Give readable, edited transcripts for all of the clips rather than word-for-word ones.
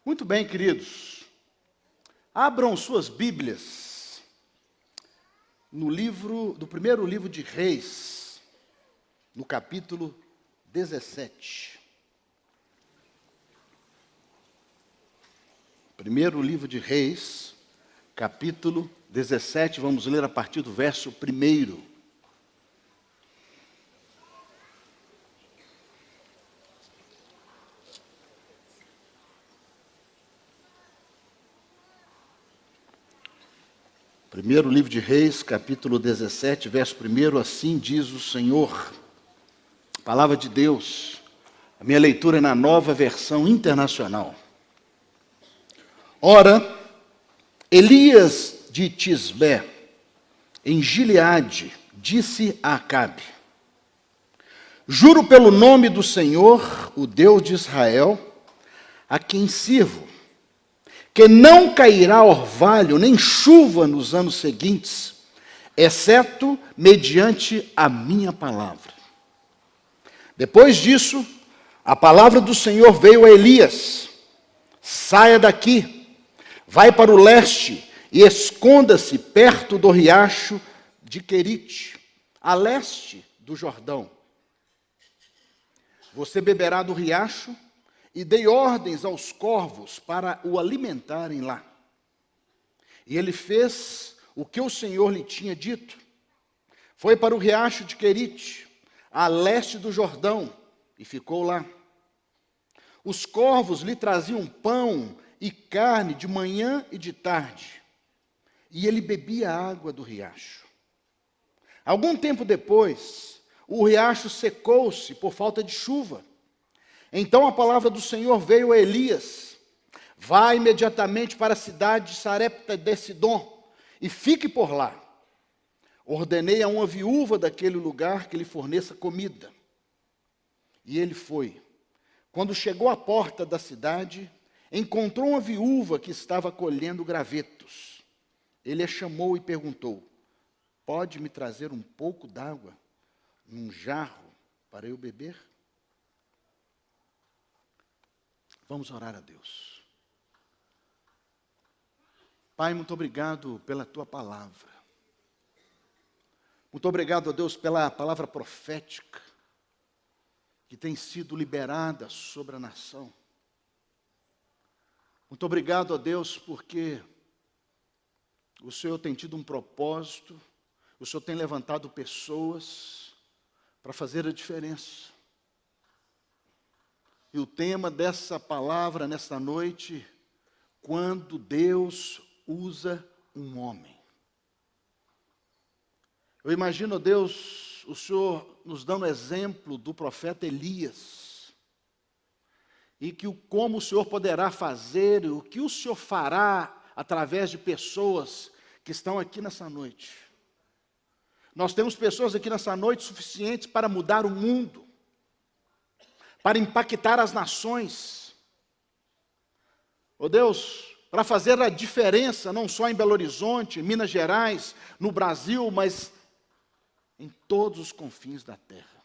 Muito bem, queridos. Abram suas Bíblias do primeiro livro de Reis, no capítulo 17. Primeiro livro de Reis, capítulo 17, vamos ler a partir do verso 1. Primeiro livro de Reis, capítulo 17, verso 1, assim diz o Senhor, palavra de Deus, a minha leitura é na Nova Versão Internacional. Ora, Elias de Tisbé, em Gileade, disse a Acabe: juro pelo nome do Senhor, o Deus de Israel, a quem sirvo, que não cairá orvalho nem chuva nos anos seguintes, exceto mediante a minha palavra. Depois disso, a palavra do Senhor veio a Elias: saia daqui, vai para o leste e esconda-se perto do riacho de Querite, a leste do Jordão. Você beberá do riacho, e dei ordens aos corvos para o alimentarem lá. E ele fez o que o Senhor lhe tinha dito. Foi para o riacho de Querite, a leste do Jordão, e ficou lá. Os corvos lhe traziam pão e carne de manhã e de tarde, e ele bebia a água do riacho. Algum tempo depois, o riacho secou-se por falta de chuva. Então a palavra do Senhor veio a Elias: vá imediatamente para a cidade de Sarepta de Sidom e fique por lá. Ordenei a uma viúva daquele lugar que lhe forneça comida. E ele foi. Quando chegou à porta da cidade, encontrou uma viúva que estava colhendo gravetos. Ele a chamou e perguntou: pode me trazer um pouco d'água num jarro para eu beber? Vamos orar a Deus. Pai, muito obrigado pela Tua palavra. Muito obrigado, a Deus, pela palavra profética que tem sido liberada sobre a nação. Muito obrigado, a Deus, porque o Senhor tem tido um propósito, o Senhor tem levantado pessoas para fazer a diferença. E o tema dessa palavra nesta noite: quando Deus usa um homem. Eu imagino, Deus, o Senhor nos dando exemplo do profeta Elias, e que como o Senhor poderá fazer, o que o Senhor fará através de pessoas que estão aqui nessa noite. Nós temos pessoas aqui nessa noite suficientes para mudar o mundo, para impactar as nações. Oh Deus, para fazer a diferença, não só em Belo Horizonte, em Minas Gerais, no Brasil, mas em todos os confins da terra.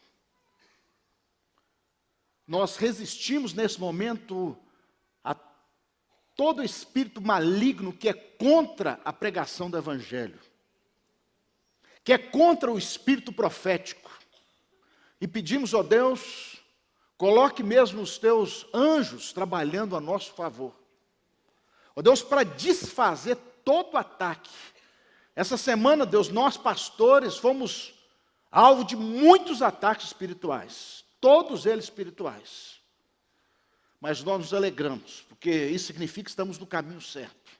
Nós resistimos nesse momento a todo espírito maligno que é contra a pregação do Evangelho, que é contra o espírito profético. E pedimos, ó Deus, coloque mesmo os teus anjos trabalhando a nosso favor. Ó Deus, para desfazer todo ataque. Essa semana, Deus, nós pastores fomos alvo de muitos ataques espirituais. Todos eles espirituais. Mas nós nos alegramos, porque isso significa que estamos no caminho certo.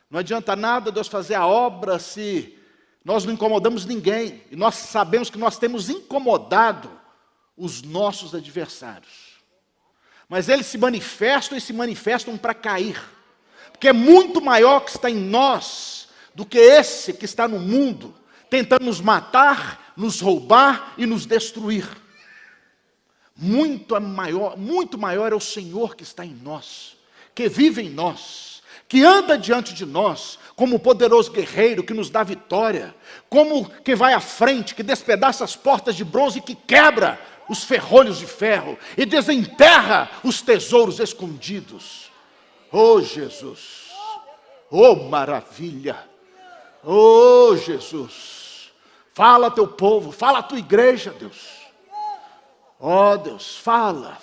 Não adianta nada, Deus, fazer a obra se nós não incomodamos ninguém. E nós sabemos que nós temos incomodado os nossos adversários. Mas eles se manifestam para cair. Porque é muito maior que está em nós do que esse que está no mundo, tentando nos matar, nos roubar e nos destruir. Muito maior é o Senhor que está em nós, que vive em nós, que anda diante de nós, como poderoso guerreiro que nos dá vitória, como que vai à frente, que despedaça as portas de bronze e que quebra os ferrolhos de ferro e desenterra os tesouros escondidos. Oh, Jesus. Oh, maravilha. Oh, Jesus. Fala teu povo, fala a tua igreja, Deus. Oh, Deus, fala.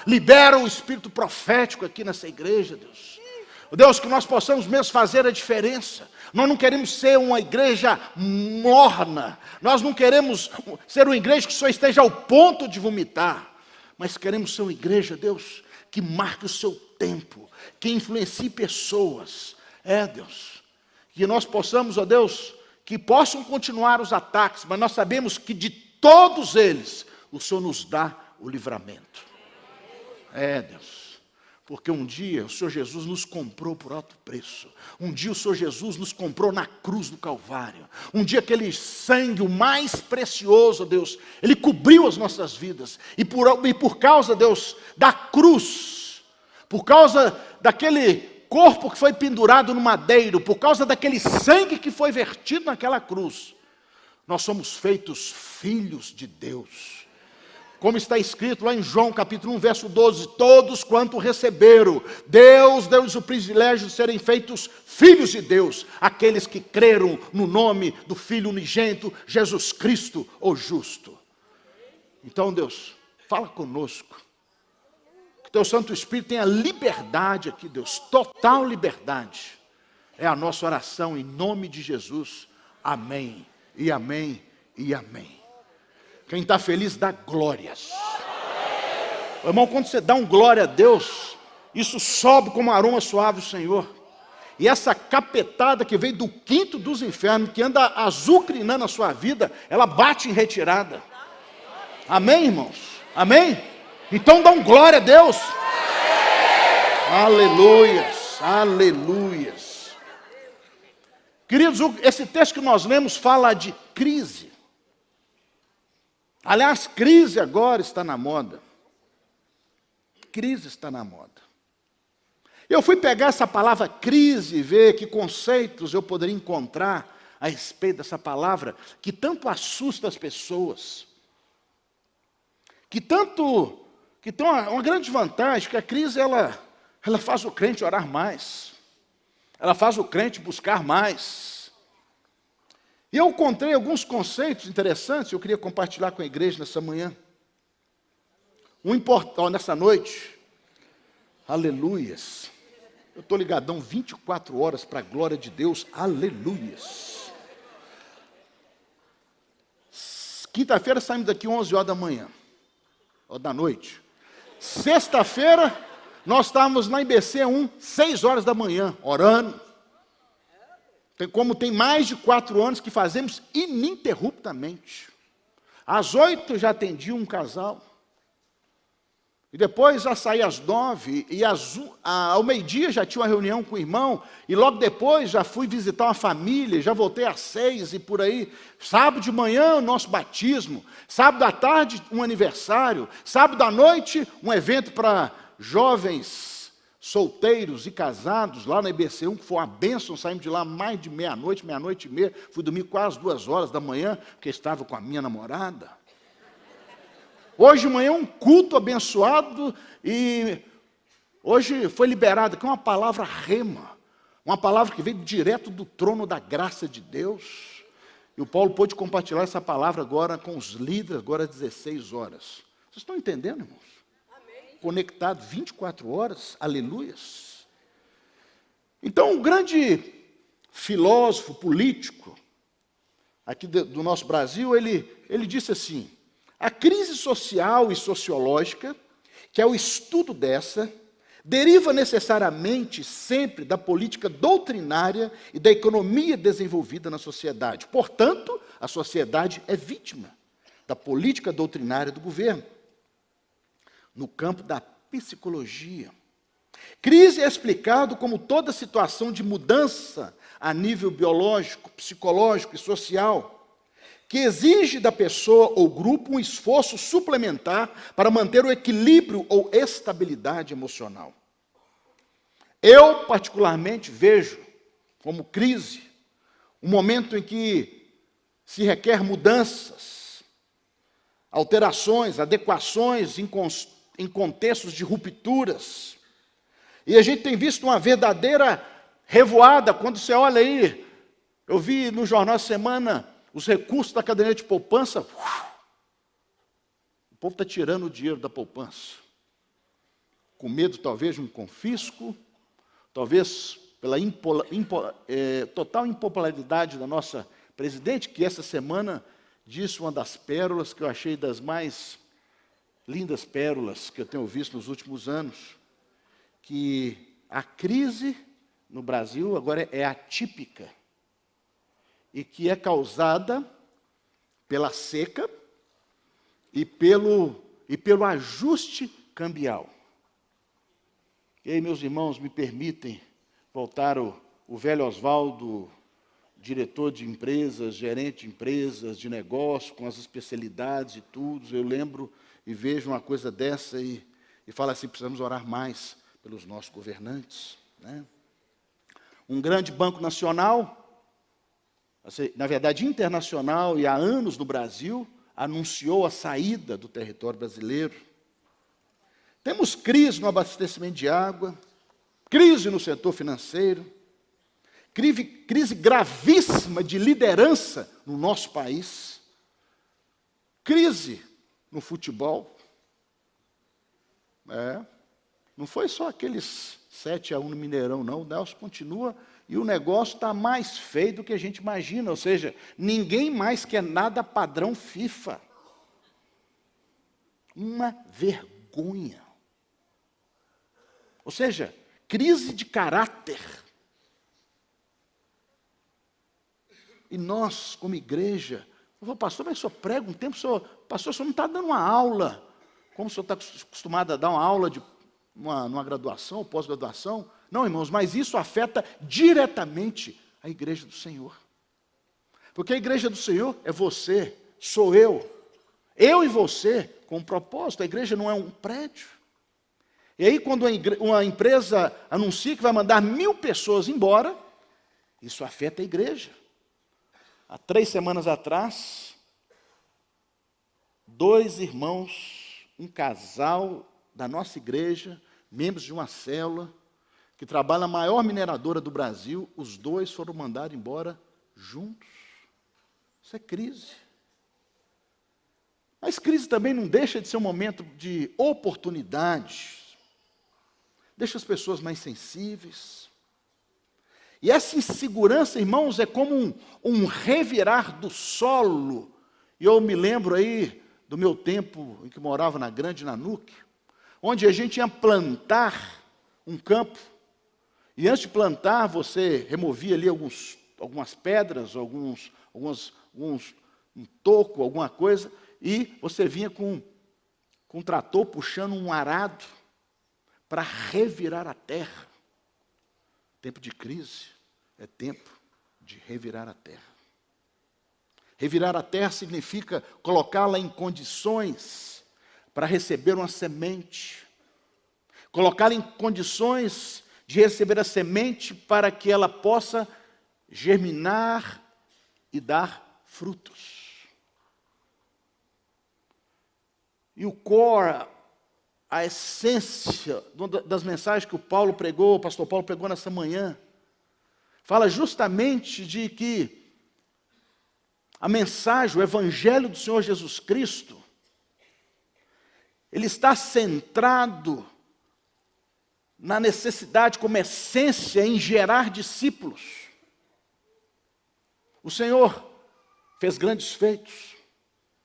Libera o espírito profético aqui nessa igreja, Deus. Deus, que nós possamos mesmo fazer a diferença. Nós não queremos ser uma igreja morna. Nós não queremos ser uma igreja que só esteja ao ponto de vomitar. Mas queremos ser uma igreja, Deus, que marque o seu tempo, que influencie pessoas. Deus, que nós possamos, ó Deus, que possam continuar os ataques, mas nós sabemos que de todos eles, o Senhor nos dá o livramento. Deus, porque um dia o Senhor Jesus nos comprou por alto preço. Um dia o Senhor Jesus nos comprou na cruz do Calvário. Um dia aquele sangue, o mais precioso, Deus, Ele cobriu as nossas vidas. E por causa, Deus, da cruz, por causa daquele corpo que foi pendurado no madeiro, por causa daquele sangue que foi vertido naquela cruz, nós somos feitos filhos de Deus. Como está escrito lá em João capítulo 1, verso 12, todos quanto receberam, Deus deu-lhes o privilégio de serem feitos filhos de Deus, aqueles que creram no nome do Filho unigênito, Jesus Cristo, o justo. Então, Deus, fala conosco. Que teu Santo Espírito tenha liberdade aqui, Deus, total liberdade. É a nossa oração em nome de Jesus. Amém, e amém, e amém. Quem está feliz, dá glórias. Irmão, quando você dá um glória a Deus, isso sobe como aroma suave ao Senhor. E essa capetada que vem do quinto dos infernos, que anda azucrinando a sua vida, ela bate em retirada. Amém, irmãos? Amém? Então dá um glória a Deus. Aleluias, aleluias. Queridos, esse texto que nós lemos fala de crise. Aliás, crise agora está na moda. Crise está na moda. Eu fui pegar essa palavra crise e ver que conceitos eu poderia encontrar a respeito dessa palavra, que tanto assusta as pessoas. Que tem uma grande vantagem, que a crise ela faz o crente orar mais. Ela faz o crente buscar mais. E eu encontrei alguns conceitos interessantes, eu queria compartilhar com a igreja nessa manhã. Nessa noite. Aleluias. Eu estou ligadão 24 horas para a glória de Deus. Aleluias. Quinta-feira saímos daqui 11 horas da manhã. Ou da noite. Sexta-feira, nós estávamos na IBC 1, 6 horas da manhã, orando. Tem mais de 4 anos que fazemos ininterruptamente. Às 8 já atendi um casal. E depois já saí às 9, e ao meio-dia já tinha uma reunião com o irmão, e logo depois já fui visitar uma família, já voltei às 6 e por aí. Sábado de manhã o nosso batismo, sábado à tarde um aniversário, sábado à noite um evento para jovens solteiros e casados, lá na IBC1, que foi uma bênção. Saímos de lá mais de meia-noite e meia, fui dormir quase 2 horas da manhã, porque estava com a minha namorada. Hoje de manhã um culto abençoado, e hoje foi liberada aqui uma palavra rema, uma palavra que veio direto do trono da graça de Deus. E o Paulo pôde compartilhar essa palavra agora com os líderes, agora às 16 horas. Vocês estão entendendo, irmãos? Amém. Conectado 24 horas, aleluias. Então, um grande filósofo político aqui do nosso Brasil, ele disse assim: a crise social e sociológica, que é o estudo dessa, deriva necessariamente sempre da política doutrinária e da economia desenvolvida na sociedade. Portanto, a sociedade é vítima da política doutrinária do governo. No campo da psicologia, crise é explicado como toda situação de mudança a nível biológico, psicológico e social, que exige da pessoa ou grupo um esforço suplementar para manter o equilíbrio ou estabilidade emocional. Eu, particularmente, vejo como crise um momento em que se requer mudanças, alterações, adequações em contextos de rupturas. E a gente tem visto uma verdadeira revoada. Quando você olha aí, eu vi no jornal essa semana, os recursos da caderneta de poupança, o povo está tirando o dinheiro da poupança. Com medo, talvez, de um confisco, talvez pela total impopularidade da nossa presidente, que essa semana disse uma das pérolas que eu achei das mais lindas pérolas que eu tenho visto nos últimos anos, que a crise no Brasil agora é atípica e que é causada pela seca e pelo ajuste cambial. E aí, meus irmãos, me permitem voltar o velho Oswaldo, diretor de empresas, gerente de empresas, de negócio, com as especialidades e tudo. Eu lembro e vejo uma coisa dessa e falo assim, precisamos orar mais pelos nossos governantes, né? Um grande banco nacional, assim, na verdade internacional e há anos no Brasil, anunciou a saída do território brasileiro. Temos crise no abastecimento de água, crise no setor financeiro, crise gravíssima de liderança no nosso país, crise no futebol. Não foi só aqueles 7-1 no Mineirão, não. O Nelson continua e o negócio está mais feio do que a gente imagina. Ou seja, ninguém mais quer nada padrão FIFA. Uma vergonha. Ou seja, crise de caráter. E nós, como igreja, eu falo, pastor, mas o senhor prega um tempo, pastor, o senhor não está dando uma aula, como o senhor está acostumado a dar uma aula de numa graduação, pós-graduação. Não, irmãos, mas isso afeta diretamente a igreja do Senhor. Porque a igreja do Senhor é você, sou eu e você, com um propósito. A igreja não é um prédio. E aí, quando uma empresa anuncia que vai mandar 1000 pessoas embora, isso afeta a igreja. Há 3 semanas atrás, 2 irmãos, um casal da nossa igreja, membros de uma célula, que trabalha na maior mineradora do Brasil, os 2 foram mandados embora juntos. Isso é crise. Mas crise também não deixa de ser um momento de oportunidade. Deixa as pessoas mais sensíveis. E essa insegurança, irmãos, é como um revirar do solo. E eu me lembro aí do meu tempo em que morava na Grande Nanuque, onde a gente ia plantar um campo. E antes de plantar, você removia ali algumas pedras, um toco, alguma coisa, e você vinha com um trator puxando um arado para revirar a terra. Tempo de crise é tempo de revirar a terra. Revirar a terra significa colocá-la em condições para receber uma semente. Colocá-la em condições de receber a semente para que ela possa germinar e dar frutos. E o core, a essência das mensagens que o pastor Paulo pregou nessa manhã, fala justamente de que a mensagem, o evangelho do Senhor Jesus Cristo, ele está centrado na necessidade como essência em gerar discípulos. O Senhor fez grandes feitos,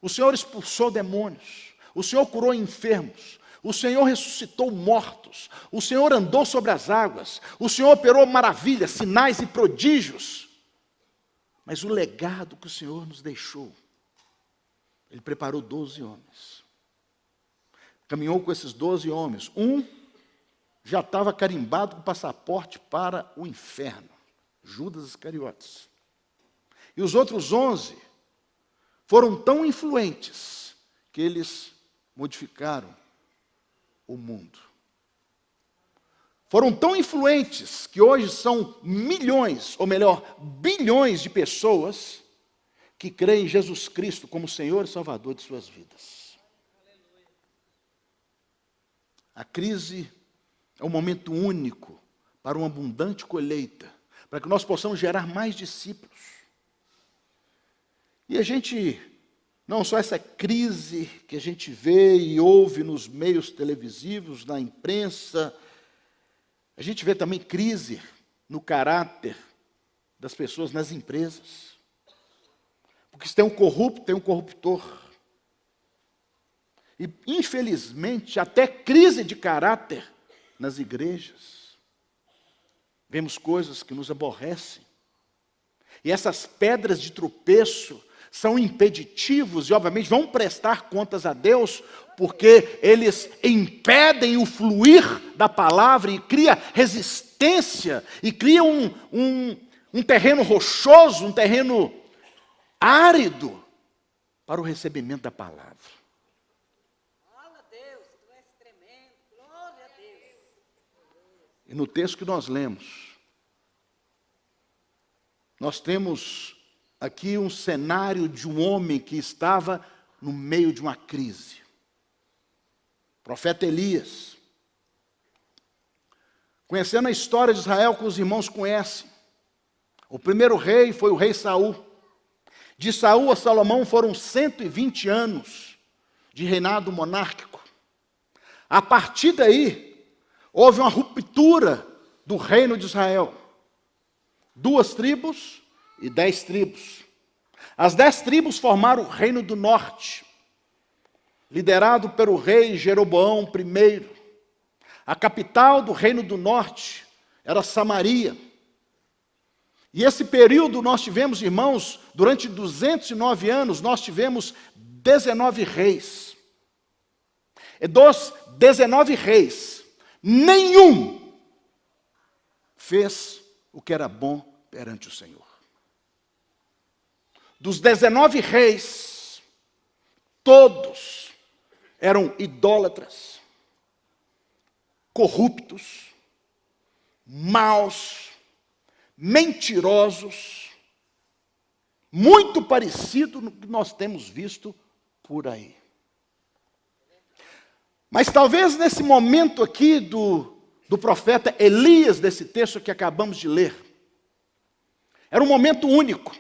o Senhor expulsou demônios, o Senhor curou enfermos, o Senhor ressuscitou mortos, o Senhor andou sobre as águas, o Senhor operou maravilhas, sinais e prodígios. Mas o legado que o Senhor nos deixou, Ele preparou 12 homens. Caminhou com esses 12 homens. Um já estava carimbado com passaporte para o inferno, Judas Iscariotes. E os outros 11 foram tão influentes que eles modificaram o mundo. Foram tão influentes que hoje são milhões, ou melhor, bilhões de pessoas que creem em Jesus Cristo como Senhor e Salvador de suas vidas. A crise É um momento único para uma abundante colheita, para que nós possamos gerar mais discípulos. E a gente, não só essa crise que a gente vê e ouve nos meios televisivos, na imprensa, a gente vê também crise no caráter das pessoas nas empresas. Porque se tem um corrupto, tem um corruptor. E, infelizmente, até crise de caráter nas igrejas. Vemos coisas que nos aborrecem. E essas pedras de tropeço são impeditivos e, obviamente, vão prestar contas a Deus, porque eles impedem o fluir da palavra e cria resistência, e cria um terreno rochoso, um terreno árido para o recebimento da palavra. Glória a Deus, tu és tremendo, glória a Deus. E no texto que nós lemos, nós temos aqui um cenário de um homem que estava no meio de uma crise. O profeta Elias. Conhecendo a história de Israel que os irmãos conhecem. O primeiro rei foi o rei Saul. De Saul a Salomão foram 120 anos de reinado monárquico. A partir daí, houve uma ruptura do reino de Israel. 2 tribos e 10 tribos. As 10 tribos formaram o reino do norte, liderado pelo rei Jeroboão I. A capital do reino do norte era Samaria. E esse período nós tivemos, irmãos, durante 209 anos, nós tivemos 19 reis. E dos 19 reis, nenhum fez o que era bom perante o Senhor. Dos 19 reis, todos eram idólatras, corruptos, maus, mentirosos, muito parecido no que nós temos visto por aí. Mas talvez nesse momento aqui do profeta Elias, desse texto que acabamos de ler, era um momento único,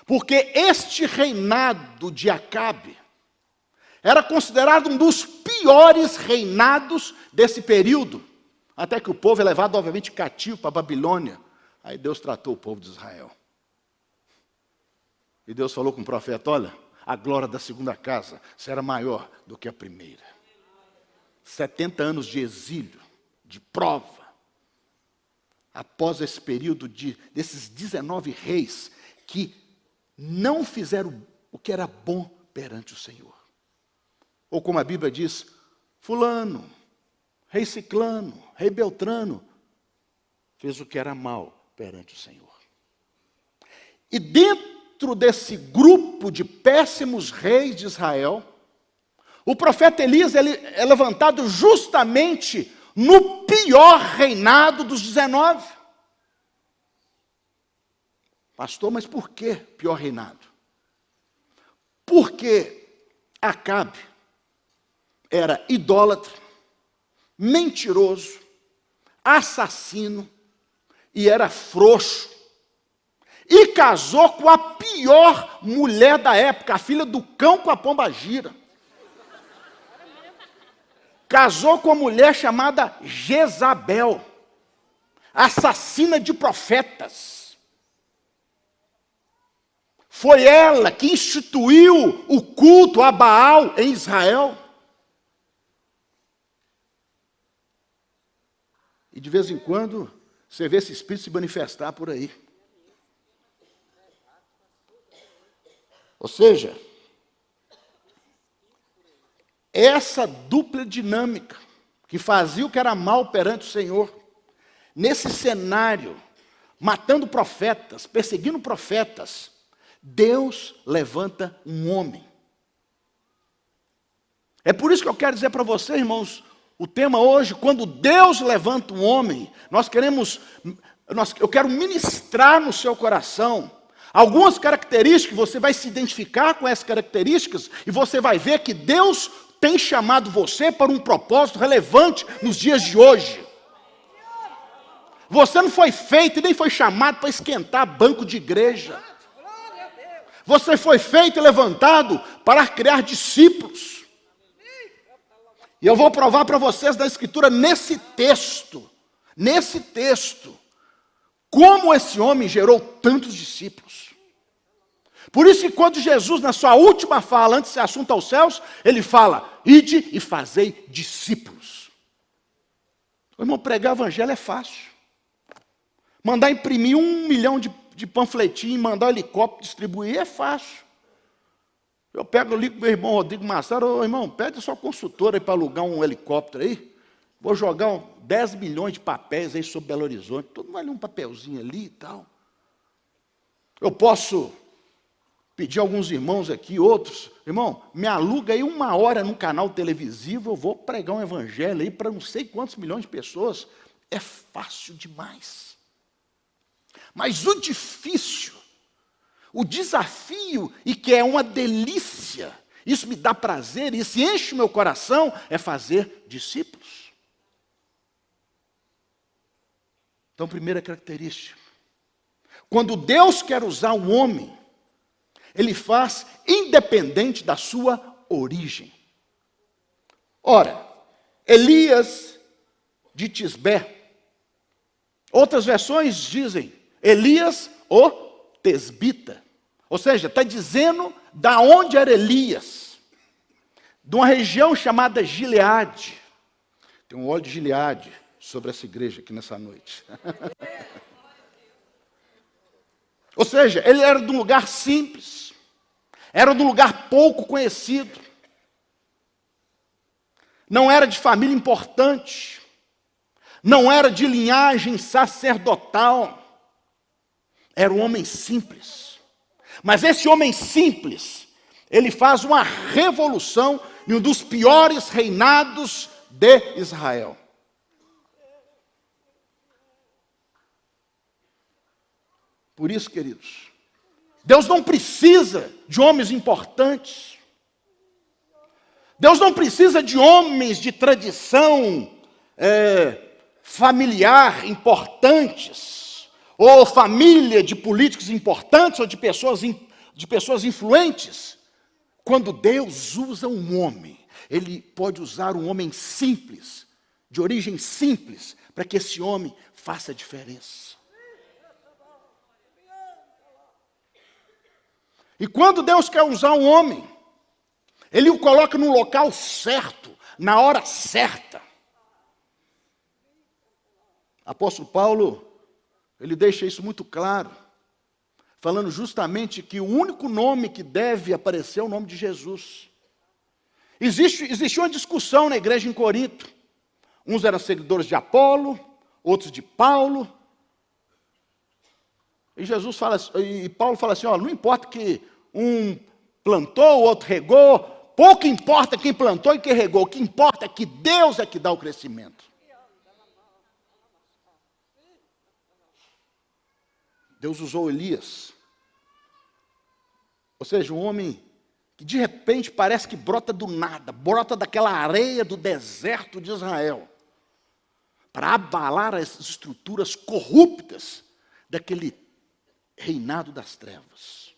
porque este reinado de Acabe era considerado um dos piores reinados desse período, até que o povo é levado, obviamente, cativo para a Babilônia. Aí Deus tratou o povo de Israel. E Deus falou com o profeta: olha, a glória da segunda casa será maior do que a primeira. 70 anos de exílio, de prova. Após esse período desses 19 reis que não fizeram o que era bom perante o Senhor. Ou como a Bíblia diz, fulano, rei ciclano, rei beltrano, fez o que era mal perante o Senhor. E dentro desse grupo de péssimos reis de Israel, o profeta Elias é levantado justamente no pior reinado dos 19. Pastor, mas por que pior reinado? Porque Acabe era idólatra, mentiroso, assassino e era frouxo. E casou com a pior mulher da época, a filha do cão com a pombagira. Casou com uma mulher chamada Jezabel, assassina de profetas. Foi ela que instituiu o culto a Baal em Israel. E de vez em quando, você vê esse espírito se manifestar por aí. Ou seja, essa dupla dinâmica que fazia o que era mal perante o Senhor, nesse cenário, matando profetas, perseguindo profetas, Deus levanta um homem. É por isso que eu quero dizer para você, irmãos, o tema hoje, quando Deus levanta um homem, eu quero ministrar no seu coração algumas características, você vai se identificar com essas características e você vai ver que Deus tem chamado você para um propósito relevante nos dias de hoje. Você não foi feito e nem foi chamado para esquentar banco de igreja. Glória a Deus. Você foi feito e levantado para criar discípulos. E eu vou provar para vocês da Escritura nesse texto, como esse homem gerou tantos discípulos. Por isso que quando Jesus, na sua última fala, antes de ser assunto aos céus, ele fala, ide e fazei discípulos. Irmão, pregar o evangelho é fácil. Mandar imprimir 1 milhão de panfletinhos, mandar helicóptero distribuir é fácil. Eu pego ali com meu irmão Rodrigo Massaro, irmão, pede a sua consultora aí para alugar um helicóptero aí. Vou jogar 10 milhões de papéis aí sobre Belo Horizonte. Todo mundo vai ler um papelzinho ali e tal. Eu posso pedir a alguns irmãos aqui, outros, irmão, me aluga aí 1 hora num canal televisivo, eu vou pregar um evangelho aí para não sei quantos milhões de pessoas. É fácil demais. Mas o difícil, o desafio, e que é uma delícia, isso me dá prazer, isso enche o meu coração, é fazer discípulos. Então, primeira característica. Quando Deus quer usar um homem, Ele faz independente da sua origem. Ora, Elias de Tisbé. Outras versões dizem Elias o Tesbita. Ou seja, está dizendo da onde era Elias. De uma região chamada Gileade. Tem um óleo de Gileade sobre essa igreja aqui nessa noite. Ou seja, ele era de um lugar simples. Era de um lugar pouco conhecido. Não era de família importante. Não era de linhagem sacerdotal. Era um homem simples. Mas esse homem simples, ele faz uma revolução em um dos piores reinados de Israel. Por isso, queridos, Deus não precisa de homens importantes. Deus não precisa de homens de tradição familiar importantes, ou família de políticos importantes, ou de pessoas influentes. Quando Deus usa um homem, Ele pode usar um homem simples, de origem simples, para que esse homem faça a diferença. E quando Deus quer usar um homem, Ele o coloca no local certo, na hora certa. Apóstolo Paulo, ele deixa isso muito claro, falando justamente que o único nome que deve aparecer é o nome de Jesus. Existe uma discussão na igreja em Corinto. Uns eram seguidores de Apolo, outros de Paulo. E Paulo fala assim, ó, não importa que um plantou, o outro regou, pouco importa quem plantou e quem regou, o que importa é que Deus é que dá o crescimento. Deus usou Elias, ou seja, um homem que de repente parece que brota do nada, brota daquela areia do deserto de Israel, para abalar as estruturas corruptas daquele reinado das trevas.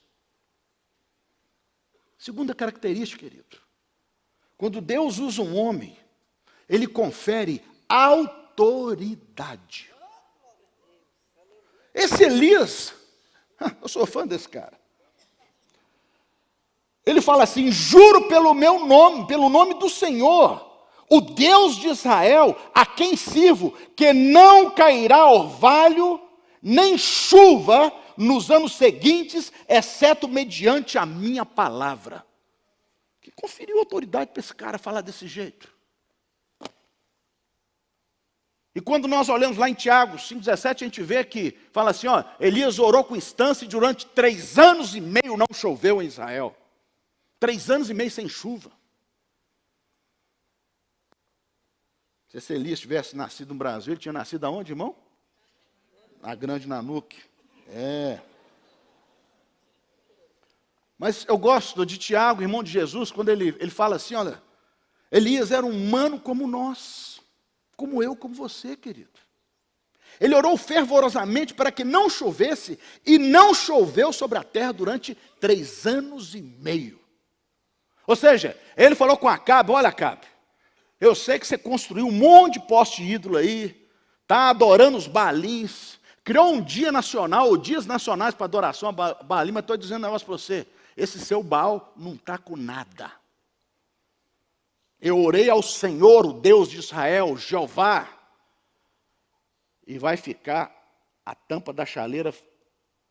Segunda característica, querido. Quando Deus usa um homem, Ele confere autoridade. Esse Elias, eu sou fã desse cara. Ele fala assim, juro pelo meu nome, pelo nome do Senhor, o Deus de Israel, a quem sirvo, que não cairá orvalho, nem chuva, nos anos seguintes, exceto mediante a minha palavra. Que conferiu autoridade para esse cara falar desse jeito? E quando nós olhamos lá em Tiago 5,17, a gente vê que fala assim, ó, Elias orou com instância e durante 3 anos e meio não choveu em Israel. 3 anos e meio sem chuva. Se esse Elias tivesse nascido no Brasil, ele tinha nascido aonde, irmão? Na Grande Nanuque. Mas eu gosto de Tiago, irmão de Jesus, quando ele fala assim, olha, Elias era um humano como nós, como eu, como você, querido. Ele orou fervorosamente para que não chovesse, e não choveu sobre a terra durante 3 anos e meio. Ou seja, ele falou com Acabe: olha, Acabe, eu sei que você construiu um monte de poste de ídolo aí, está adorando os Baalins, criou um dia nacional, ou dias nacionais para adoração a Baalim, mas estou dizendo um negócio para você, esse seu Baal não está com nada. Eu orei ao Senhor, o Deus de Israel, Jeová, e vai ficar, a tampa da chaleira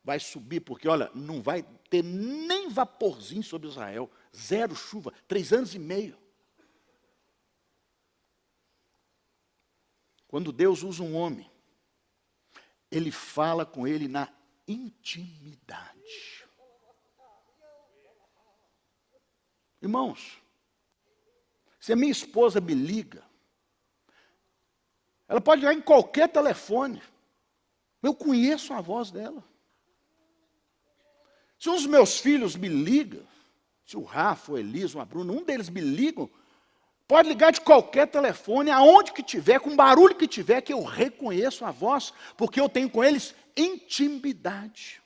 vai subir, porque olha, não vai ter nem vaporzinho sobre Israel, 0 chuva, 3 anos e meio. Quando Deus usa um homem, Ele fala com ele na intimidade. Irmãos, se a minha esposa me liga, ela pode ligar em qualquer telefone, eu conheço a voz dela. Se um dos meus filhos me liga, se o Rafa, o Elisa, o Bruno, um deles me ligam, pode ligar de qualquer telefone, aonde que tiver, com barulho que tiver, que eu reconheço a voz, porque eu tenho com eles intimidade.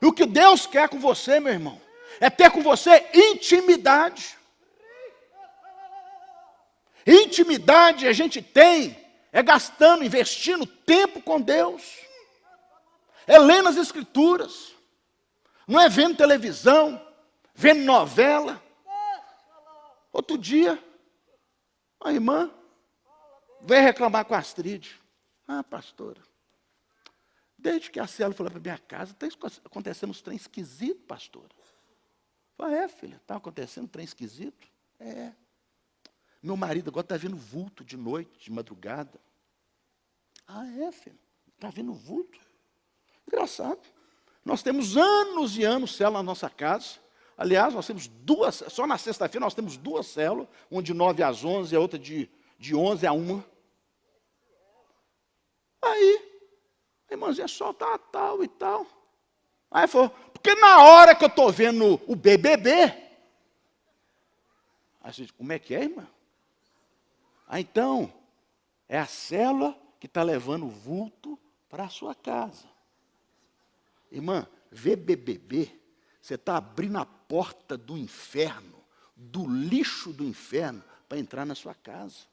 E o que Deus quer com você, meu irmão, é ter com você intimidade. Intimidade a gente tem, é gastando, investindo tempo com Deus. É lendo as Escrituras. Não é vendo televisão, vendo novela. Outro dia, a irmã veio reclamar com a Astrid. Ah, pastora, desde que a Célia falou para minha casa, está acontecendo uns trem esquisitos, pastora. Eu falei: é, filha, está acontecendo um trem esquisito? É. Meu marido agora está vendo vulto de noite, de madrugada. Ah, é, filha, está vendo vulto? Engraçado. Nós temos anos e anos célula na nossa casa. Aliás, nós temos 2, só na sexta-feira nós temos 2 células, uma de 9 às 11 e a outra de 11 a 1. Aí, a irmãzinha só tá tal e tal. Aí falou: porque na hora que eu estou vendo o BBB, aí você diz: como é que é, irmã? Ah, então, é a célula que está levando o vulto para a sua casa. Irmã, ver BBB, você está abrindo a porta do inferno, do lixo do inferno, para entrar na sua casa.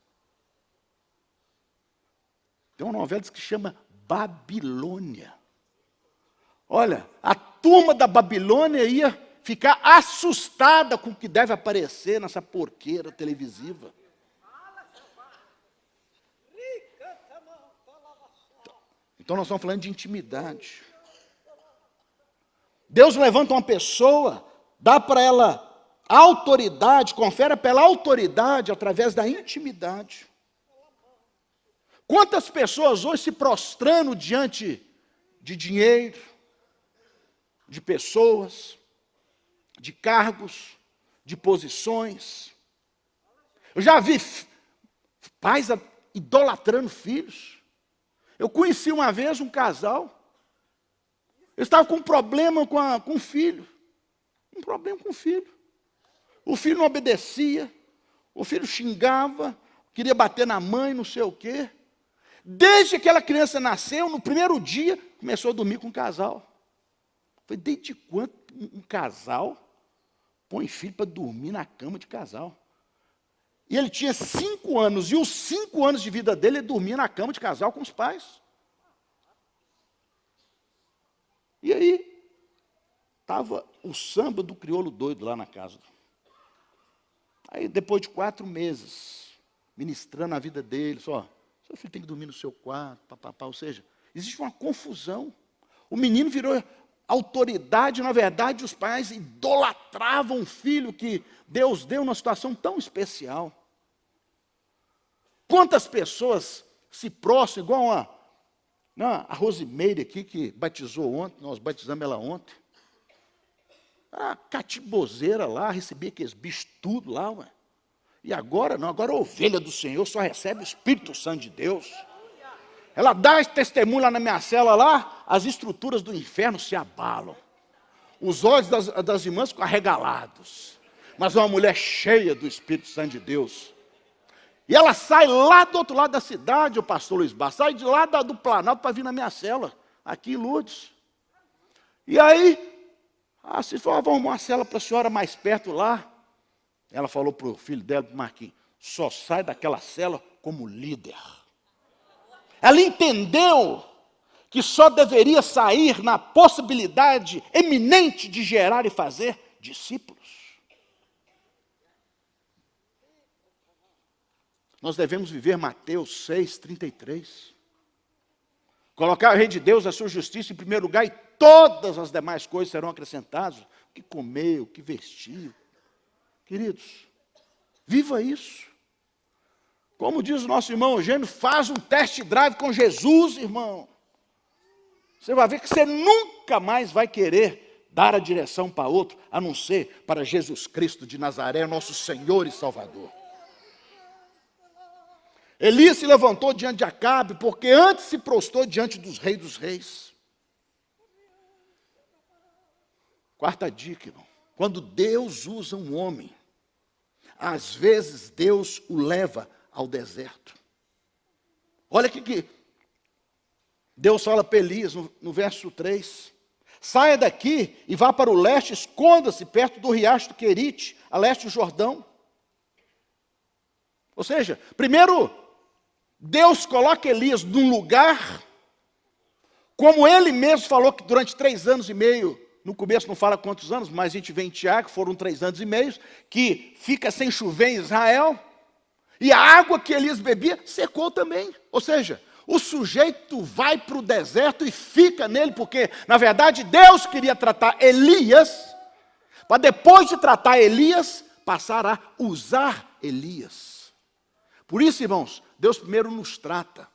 Tem uma novela que se chama Babilônia. Olha, a turma da Babilônia ia ficar assustada com o que deve aparecer nessa porqueira televisiva. Então nós estamos falando de intimidade. Deus levanta uma pessoa, dá para ela autoridade, confere para ela autoridade através da intimidade. Quantas pessoas hoje se prostrando diante de dinheiro, de pessoas, de cargos, de posições. Eu já vi pais idolatrando filhos. Eu conheci uma vez um casal. Eu estava com um problema com o filho. Um problema com o filho. O filho não obedecia. O filho xingava. Queria bater na mãe, não sei o quê. Desde que aquela criança nasceu, no primeiro dia, começou a dormir com o casal. Falei: desde quando um casal põe filho para dormir na cama de casal? E ele tinha 5 anos. E os 5 anos de vida dele, ele dormia na cama de casal com os pais. E aí, estava o samba do crioulo doido lá na casa. Aí, depois de 4 meses, ministrando a vida dele, só, seu filho tem que dormir no seu quarto, papapá. Ou seja, existe uma confusão. O menino virou autoridade, na verdade, os pais idolatravam o filho que Deus deu numa situação tão especial. Quantas pessoas se prostram, igual a Rosimeire aqui, que batizou ontem, nós batizamos ela ontem. A catibozeira lá, recebia aqueles bichos tudo lá, ué. E agora não, agora a ovelha do Senhor só recebe o Espírito Santo de Deus. Ela dá esse testemunho lá na minha cela lá, as estruturas do inferno se abalam. Os olhos das irmãs ficam arregalados. mas uma mulher cheia do Espírito Santo de Deus. E ela sai lá do outro lado da cidade, o pastor Luiz Barros, sai de lá do Planalto para vir na minha cela, aqui em Lourdes. E aí, se falou, vamos arrumar uma cela para a senhora mais perto lá. Ela falou para o filho dela, para o Marquinhos, só sai daquela cela como líder. Ela entendeu que só deveria sair na possibilidade eminente de gerar e fazer discípulos. Nós devemos viver Mateus 6,33. Colocar o Rei de Deus, a sua justiça em primeiro lugar, e todas as demais coisas serão acrescentadas. O que comeu, o que vestiu. Queridos, viva isso. Como diz o nosso irmão Eugênio, faz um test drive com Jesus, irmão. Você vai ver que você nunca mais vai querer dar a direção para outro, a não ser para Jesus Cristo de Nazaré, nosso Senhor e Salvador. Elias se levantou diante de Acabe, porque antes se prostrou diante dos reis dos reis. Quarta dica, irmão. Quando Deus usa um homem, às vezes Deus o leva ao deserto. Olha aqui que Deus fala para Elias no verso 3. Saia daqui e vá para o leste, esconda-se perto do riacho do Querite, a leste do Jordão. Ou seja, primeiro, Deus coloca Elias num lugar, como ele mesmo falou que durante 3 anos e meio, no começo não fala quantos anos, mas a gente vê em Tiago, foram 3 anos e meio, que fica sem chover em Israel, e a água que Elias bebia secou também. Ou seja, o sujeito vai para o deserto e fica nele, porque na verdade Deus queria tratar Elias, para depois de tratar Elias, passar a usar Elias. Por isso, irmãos, Deus primeiro nos trata,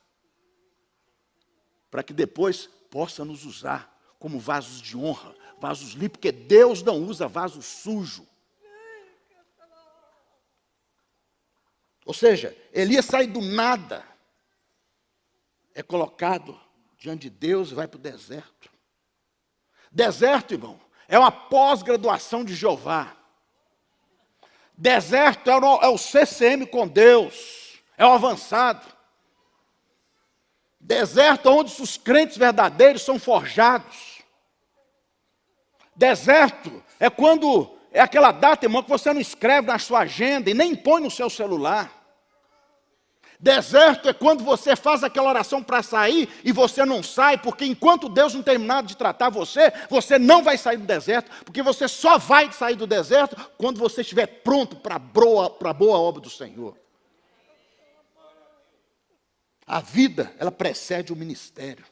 para que depois possa nos usar como vasos de honra, vasos limpos, porque Deus não usa vaso sujo. Ou seja, Elias sai do nada, é colocado diante de Deus e vai para o deserto. Deserto, irmão, é uma pós-graduação de Jeová. Deserto é o CCM com Deus, é o avançado. Deserto é onde os crentes verdadeiros são forjados. Deserto é quando é aquela data, irmão, que você não escreve na sua agenda e nem põe no seu celular. Deserto é quando você faz aquela oração para sair e você não sai, porque enquanto Deus não terminar de tratar você, você não vai sair do deserto, porque você só vai sair do deserto quando você estiver pronto para a boa obra do Senhor. A vida, ela precede o ministério.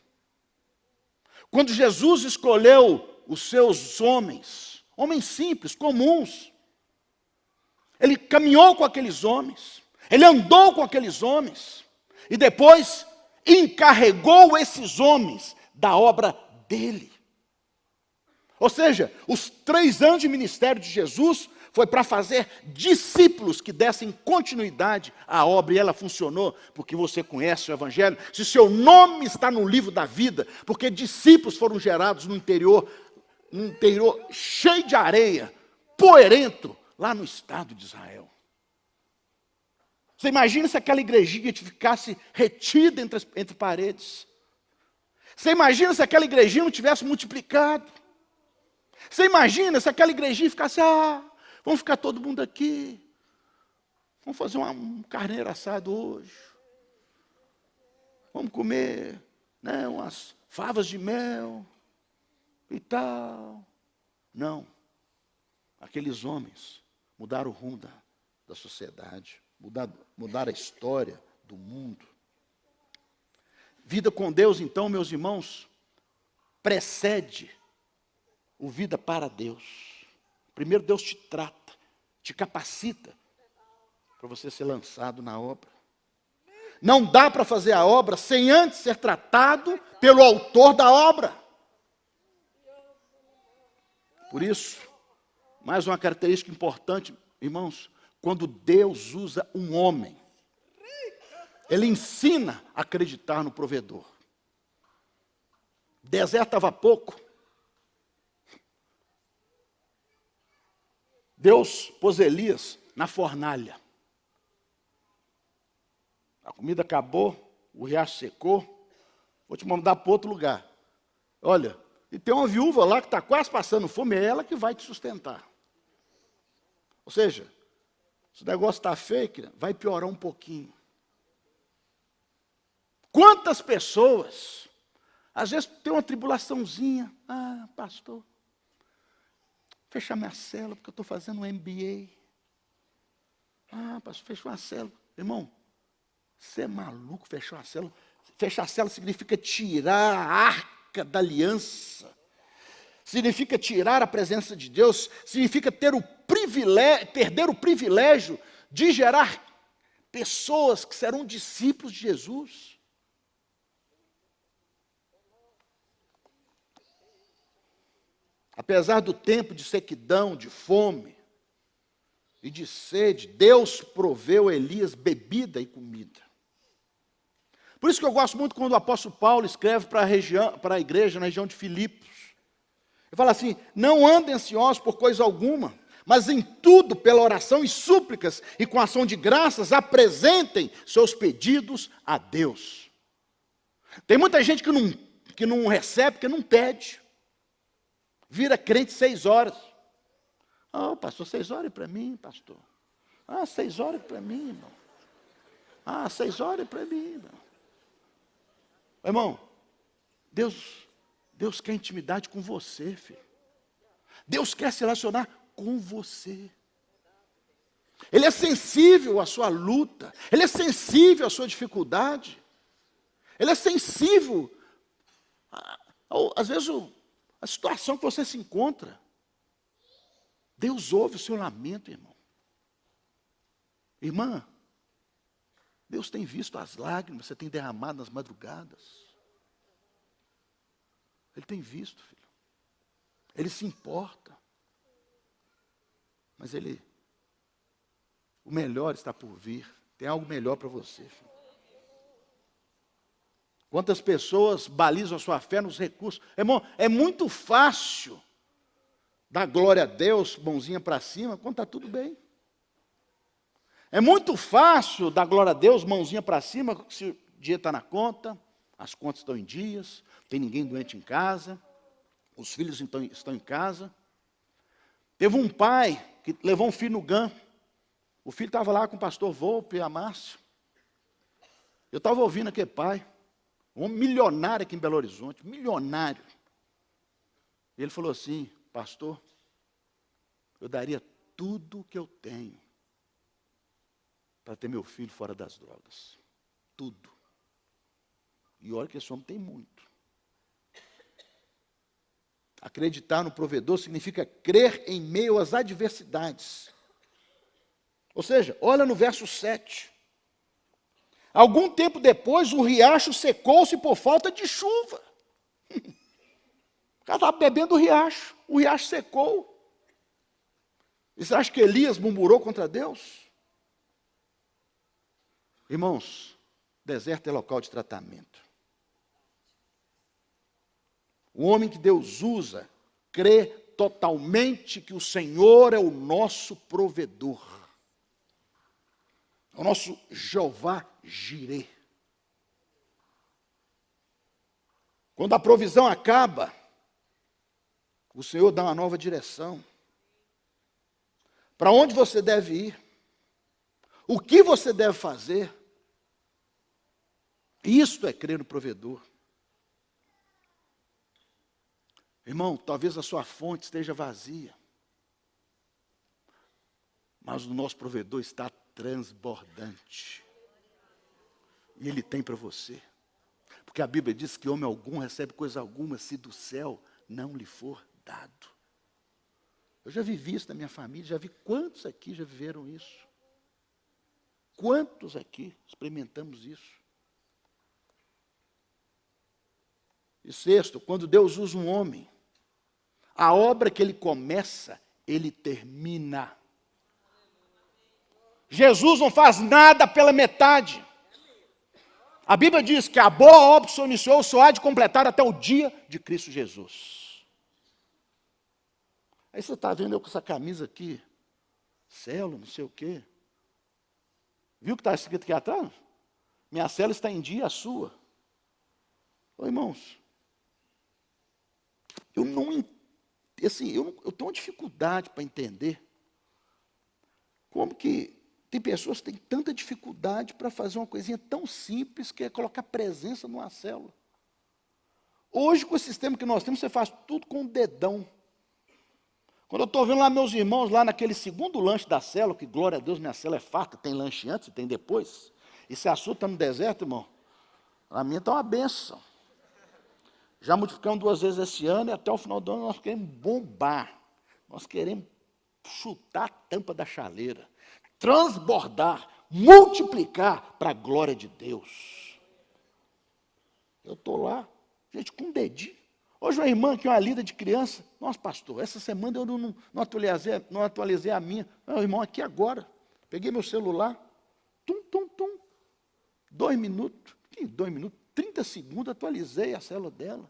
Quando Jesus escolheu os seus homens simples, comuns, ele caminhou com aqueles homens, ele andou com aqueles homens, e depois encarregou esses homens da obra dele. Ou seja, os 3 anos de ministério de Jesus foi para fazer discípulos que dessem continuidade à obra, e ela funcionou, porque você conhece o Evangelho, se seu nome está no livro da vida, porque discípulos foram gerados no interior cheio de areia, poeirento, lá no estado de Israel. Você imagina se aquela igrejinha ficasse retida entre paredes? Você imagina se aquela igrejinha não tivesse multiplicado? Você imagina se aquela igrejinha ficasse, vamos ficar todo mundo aqui, vamos fazer um carneiro assado hoje, vamos comer umas favas de mel e tal. Não, aqueles homens mudaram o rumo da sociedade, mudaram a história do mundo. Vida com Deus, então, meus irmãos, precede o vida para Deus. Primeiro Deus te trata, te capacita para você ser lançado na obra. Não dá para fazer a obra sem antes ser tratado pelo autor da obra. Por isso, mais uma característica importante, irmãos, quando Deus usa um homem, Ele ensina a acreditar no provedor. Deserto estava pouco. Deus pôs Elias na fornalha. A comida acabou, o riacho secou, vou te mandar para outro lugar. Olha, e tem uma viúva lá que está quase passando fome, é ela que vai te sustentar. Ou seja, se o negócio está feio, vai piorar um pouquinho. Quantas pessoas, às vezes tem uma tribulaçãozinha, pastor, fechar minha célula porque eu estou fazendo um MBA. Pastor, fechou uma célula. Irmão, você é maluco fechar uma célula? Fechar a célula significa tirar a arca da aliança. Significa tirar a presença de Deus. Significa ter perder o privilégio de gerar pessoas que serão discípulos de Jesus. Apesar do tempo de sequidão, de fome e de sede, Deus proveu a Elias bebida e comida. Por isso que eu gosto muito quando o apóstolo Paulo escreve para a igreja na região de Filipos. Ele fala assim: não andem ansiosos por coisa alguma, mas em tudo, pela oração e súplicas, e com ação de graças, apresentem seus pedidos a Deus. Tem muita gente que não recebe, que não pede. Vira crente 6 horas. Pastor, 6 horas para mim, pastor. 6 horas para mim, irmão. 6 horas para mim, irmão. Irmão, Deus quer intimidade com você, filho. Deus quer se relacionar com você. Ele é sensível à sua luta. Ele é sensível à sua dificuldade. Ele é sensível, às vezes, a situação que você se encontra. Deus ouve o seu lamento, irmão. Irmã, Deus tem visto as lágrimas que você tem derramado nas madrugadas. Ele tem visto, filho. Ele se importa. Mas o melhor está por vir. Tem algo melhor para você, filho. Quantas pessoas balizam a sua fé nos recursos. Irmão, é muito fácil dar glória a Deus, mãozinha para cima, quando está tudo bem. É muito fácil dar glória a Deus, mãozinha para cima, se o dia está na conta, as contas estão em dias, não tem ninguém doente em casa, os filhos estão em casa. Teve um pai que levou um filho no GAN. O filho estava lá com o pastor Volpe e a Márcia. Eu estava ouvindo aquele pai, um homem milionário aqui em Belo Horizonte, milionário. E ele falou assim: pastor, eu daria tudo o que eu tenho para ter meu filho fora das drogas. Tudo. E olha que esse homem tem muito. Acreditar no provedor significa crer em meio às adversidades. Ou seja, olha no verso 7. Algum tempo depois, o riacho secou-se por falta de chuva. O cara estava bebendo o riacho secou. E você acha que Elias murmurou contra Deus? Irmãos, deserto é local de tratamento. O homem que Deus usa crê totalmente que o Senhor é o nosso provedor. É o nosso Jeová Jireh. Quando a provisão acaba, o Senhor dá uma nova direção. Para onde você deve ir? O que você deve fazer? Isto é crer no provedor. Irmão, talvez a sua fonte esteja vazia, mas o nosso provedor está transbordante. E Ele tem para você. Porque a Bíblia diz que homem algum recebe coisa alguma se do céu não lhe for dado. Eu já vivi isso na minha família, já vi quantos aqui já viveram isso. Quantos aqui experimentamos isso? E sexto, quando Deus usa um homem, a obra que ele começa, ele termina. Jesus não faz nada pela metade. A Bíblia diz que a boa obra que o Senhor iniciou, só há de completar até o dia de Cristo Jesus. Aí você está vendo eu com essa camisa aqui, célula, não sei o quê. Viu o que está escrito aqui atrás? Minha célula está em dia, a sua. Ô, irmãos, eu tenho uma dificuldade para entender como que tem pessoas que têm tanta dificuldade para fazer uma coisinha tão simples que é colocar presença numa célula. Hoje, com o sistema que nós temos, você faz tudo com o dedão. Quando eu estou vendo lá meus irmãos, lá naquele segundo lanche da célula, que glória a Deus, minha célula é farta, tem lanche antes e tem depois. E se a sua está no deserto, irmão, a minha está uma benção. Já multiplicamos 2 vezes esse ano e até o final do ano nós queremos bombar. Nós queremos chutar a tampa da chaleira, transbordar, multiplicar para a glória de Deus. Eu estou lá, gente, com um dedinho. Hoje uma irmã que é uma líder de criança, nossa, pastor, essa semana eu não atualizei a minha. Meu irmão, aqui agora, peguei meu celular, 2 minutos, 30 segundos, atualizei a célula dela.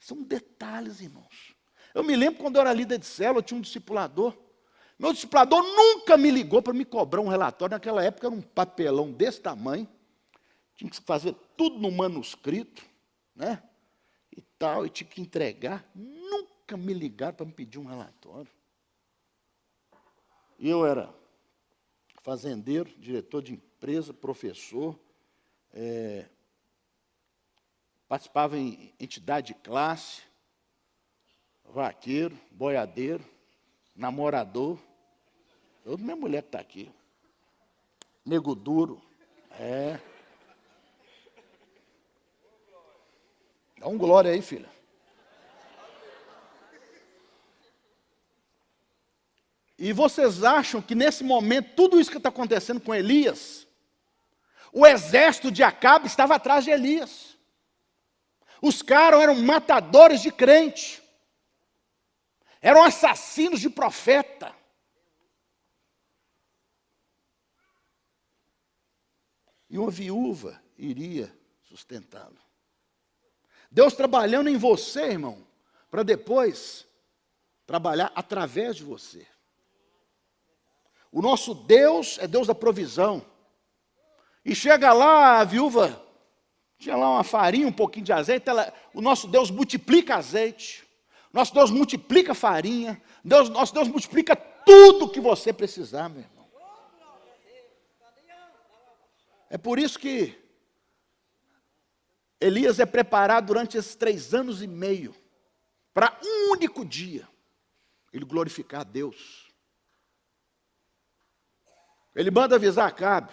São detalhes, irmãos. Eu me lembro quando eu era líder de célula, eu tinha um discipulador. Meu discipulador nunca me ligou para me cobrar um relatório. Naquela época era um papelão desse tamanho. Tinha que fazer tudo no manuscrito, né? E tal, e tinha que entregar. Nunca me ligaram para me pedir um relatório. E eu era fazendeiro, diretor de empresa, professor, participava em entidade de classe, vaqueiro, boiadeiro, namorador. Eu minha mulher que está aqui. Nego duro. Dá um glória aí, filha. E vocês acham que nesse momento, tudo isso que está acontecendo com Elias, o exército de Acabe estava atrás de Elias. Os caras eram matadores de crente. Eram assassinos de profeta. E uma viúva iria sustentá-lo. Deus trabalhando em você, irmão, para depois trabalhar através de você. O nosso Deus é Deus da provisão. E chega lá, a viúva, tinha lá uma farinha, um pouquinho de azeite, o nosso Deus multiplica azeite, nosso Deus multiplica farinha, nosso Deus multiplica tudo que você precisar, meu irmão. É por isso que Elias é preparado durante esses 3 anos e meio, para um único dia, ele glorificar a Deus. Ele manda avisar Acabe,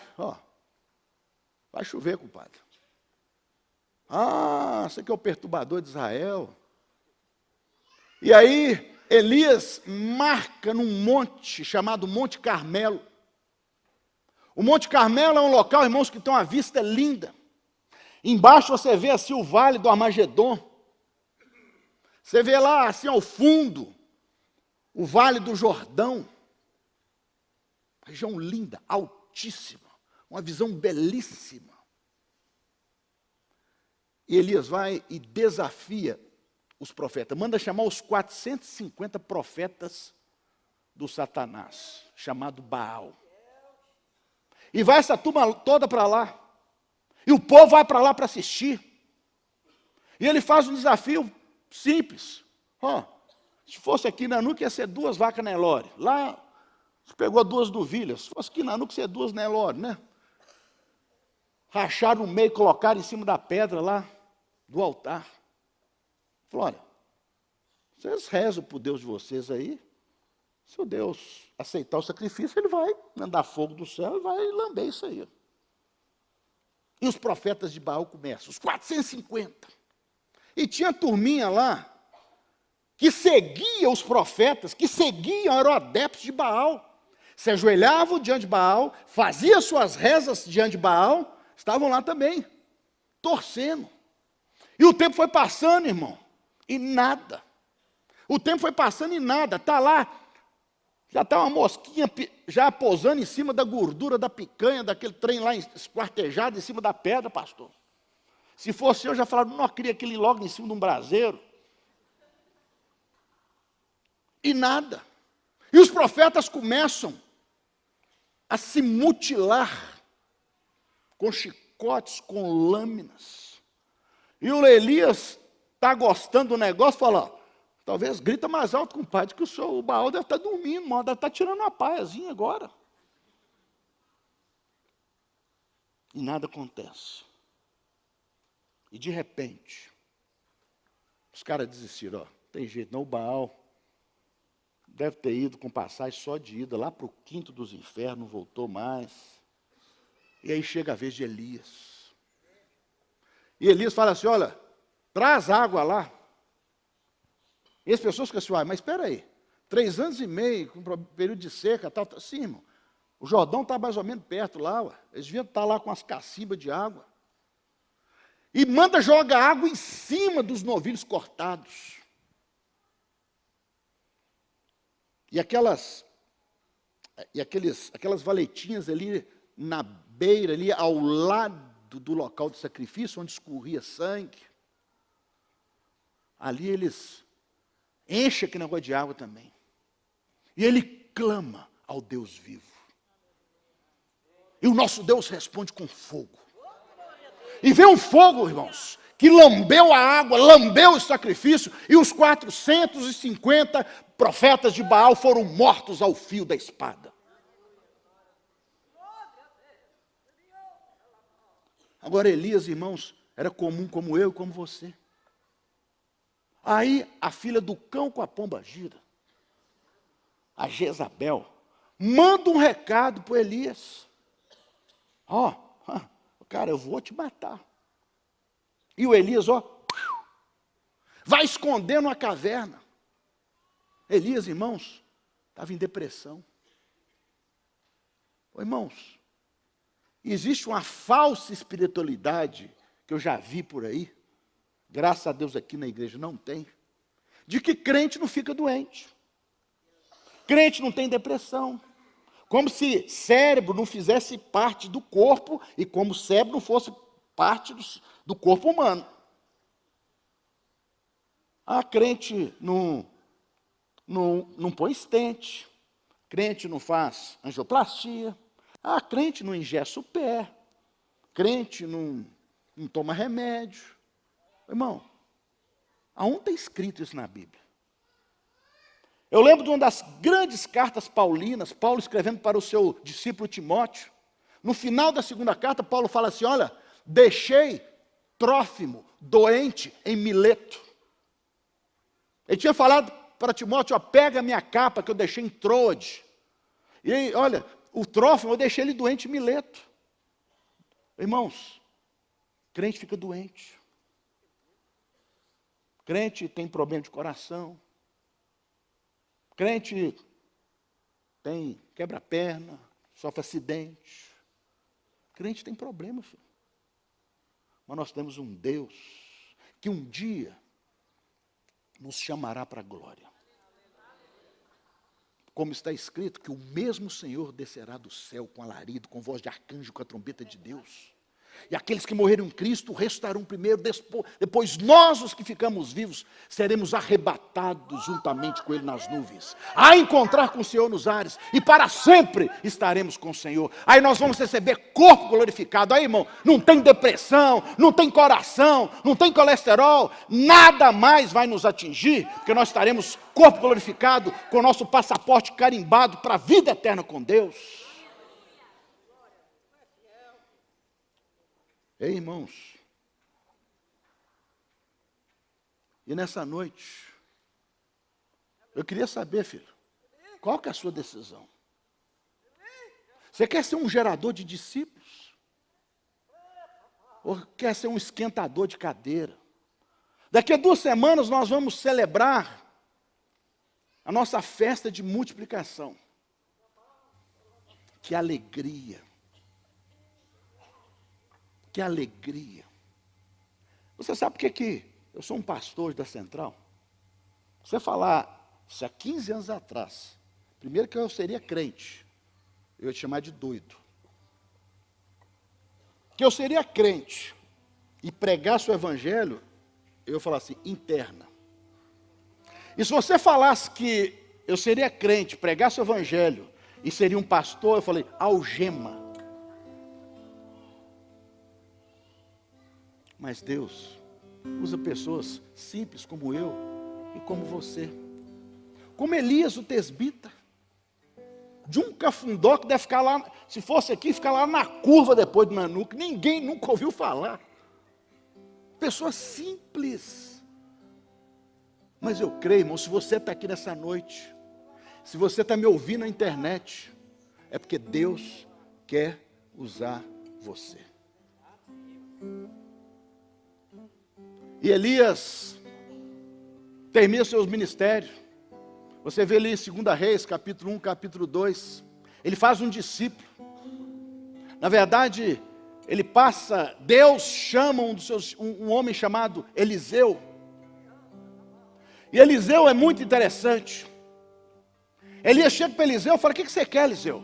vai chover, compadre. Você que é o perturbador de Israel. E aí, Elias marca num monte chamado Monte Carmelo. O Monte Carmelo é um local, irmãos, que tem uma vista linda. Embaixo você vê assim o vale do Armagedon. Você vê lá assim ao fundo o vale do Jordão. Região linda, altíssima, uma visão belíssima. E Elias vai e desafia os profetas, manda chamar os 450 profetas do Satanás, chamado Baal. E vai essa turma toda para lá. E o povo vai para lá para assistir. E ele faz um desafio simples. Se fosse aqui na Nuca, ia ser 2 vacas Nelore. Lá, você pegou 2 novilhas. Se fosse aqui na Nuca, ia ser 2 Nelore, né? Racharam no meio, colocaram em cima da pedra lá, do altar. Falou, olha, vocês rezam por Deus de vocês aí. Se o Deus aceitar o sacrifício, ele vai mandar fogo do céu e vai lamber isso aí. E os profetas de Baal começam, os 450. E tinha turminha lá que seguia os profetas, que seguiam, eram adeptos de Baal. Se ajoelhavam diante de Baal, faziam suas rezas diante de Baal, estavam lá também, torcendo. E o tempo foi passando, irmão, e nada. O tempo foi passando e nada. Está lá, já está uma mosquinha já pousando em cima da gordura da picanha, daquele trem lá esquartejado em cima da pedra, pastor. Se fosse eu, já falava, não, queria aquele logo em cima de um braseiro. E nada. E os profetas começam a se mutilar com chicotes, com lâminas. E o Elias está gostando do negócio, fala, ó, talvez grita mais alto, compadre, que o Baal deve estar dormindo, mano, deve estar tirando uma paiazinha agora. E nada acontece. E de repente, os caras desistiram, ó, tem jeito não, o Baal deve ter ido com passagem só de ida lá para o quinto dos infernos, não voltou mais. E aí chega a vez de Elias. E Elias fala assim, olha, traz água lá. E as pessoas ficam assim, mas espera aí, 3 anos e meio, com período de seca, tal, sim, irmão. O Jordão está mais ou menos perto lá, ué. Eles deviam estar lá com as cacibas de água. E manda jogar água em cima dos novilhos cortados. E aquelas valetinhas ali na beira, ali ao lado do local de sacrifício, onde escorria sangue, ali eles enchem aquele negócio de água também. E ele clama ao Deus vivo. E o nosso Deus responde com fogo. E vem um fogo, irmãos, que lambeu a água, lambeu o sacrifício, e os 450 profetas de Baal foram mortos ao fio da espada. Agora Elias, irmãos, era comum como eu e como você. Aí a filha do cão com a pomba gira, a Jezabel, manda um recado para Elias. Ó, cara, eu vou te matar. E o Elias, ó, vai esconder numa caverna. Elias, irmãos, estava em depressão. Ô, irmãos, existe uma falsa espiritualidade que eu já vi por aí, graças a Deus aqui na igreja não tem, de que crente não fica doente. Crente não tem depressão. Como se cérebro não fizesse parte do corpo e como cérebro não fosse parte do corpo humano. Ah, crente não põe estente. Crente não faz angioplastia. Ah, crente não engessa o pé. Crente não toma remédio. Irmão, aonde está escrito isso na Bíblia? Eu lembro de uma das grandes cartas paulinas, Paulo escrevendo para o seu discípulo Timóteo. No final da segunda carta, Paulo fala assim, olha, deixei Trófimo doente em Mileto. Ele tinha falado para Timóteo, ó, pega a minha capa que eu deixei em Troade. E aí, olha, o Trófimo eu deixei ele doente em Mileto. Irmãos, crente fica doente. Crente tem problema de coração. Crente tem quebra perna, sofre acidente. Crente tem problema, filho. Mas nós temos um Deus que um dia nos chamará para a glória. Como está escrito, que o mesmo Senhor descerá do céu com alarido, com voz de arcanjo, com a trombeta de Deus. E aqueles que morreram em Cristo restarão primeiro, depois nós, os que ficamos vivos, seremos arrebatados juntamente com Ele nas nuvens, a encontrar com o Senhor nos ares, e para sempre estaremos com o Senhor. Aí nós vamos receber corpo glorificado. Aí, irmão, não tem depressão, não tem coração, não tem colesterol, nada mais vai nos atingir, porque nós estaremos corpo glorificado, com o nosso passaporte carimbado para a vida eterna com Deus. Ei, irmãos, e nessa noite, eu queria saber, filho, qual que é a sua decisão? Você quer ser um gerador de discípulos? Ou quer ser um esquentador de cadeira? Daqui a 2 semanas nós vamos celebrar a nossa festa de multiplicação. Que alegria! Que alegria. Você sabe por que eu sou um pastor da Central? Você falar, se há 15 anos atrás, primeiro que eu seria crente, eu ia te chamar de doido. Que eu seria crente e pregasse o evangelho, eu ia falar assim, interna. E se você falasse que eu seria crente, pregasse o evangelho e seria um pastor, eu falei, algema. Mas Deus usa pessoas simples como eu e como você. Como Elias, o tesbita. De um cafundó que deve ficar lá, se fosse aqui, ficar lá na curva depois do Nanuque. Ninguém nunca ouviu falar. Pessoa simples. Mas eu creio, irmão, se você está aqui nessa noite, se você está me ouvindo na internet, é porque Deus quer usar você. E Elias termina seus ministérios. Você vê ali em 2 Reis, capítulo 1, capítulo 2. Ele faz um discípulo. Na verdade, ele passa, Deus chama um homem chamado Eliseu. E Eliseu é muito interessante. Elias chega para Eliseu e fala, o que você quer, Eliseu?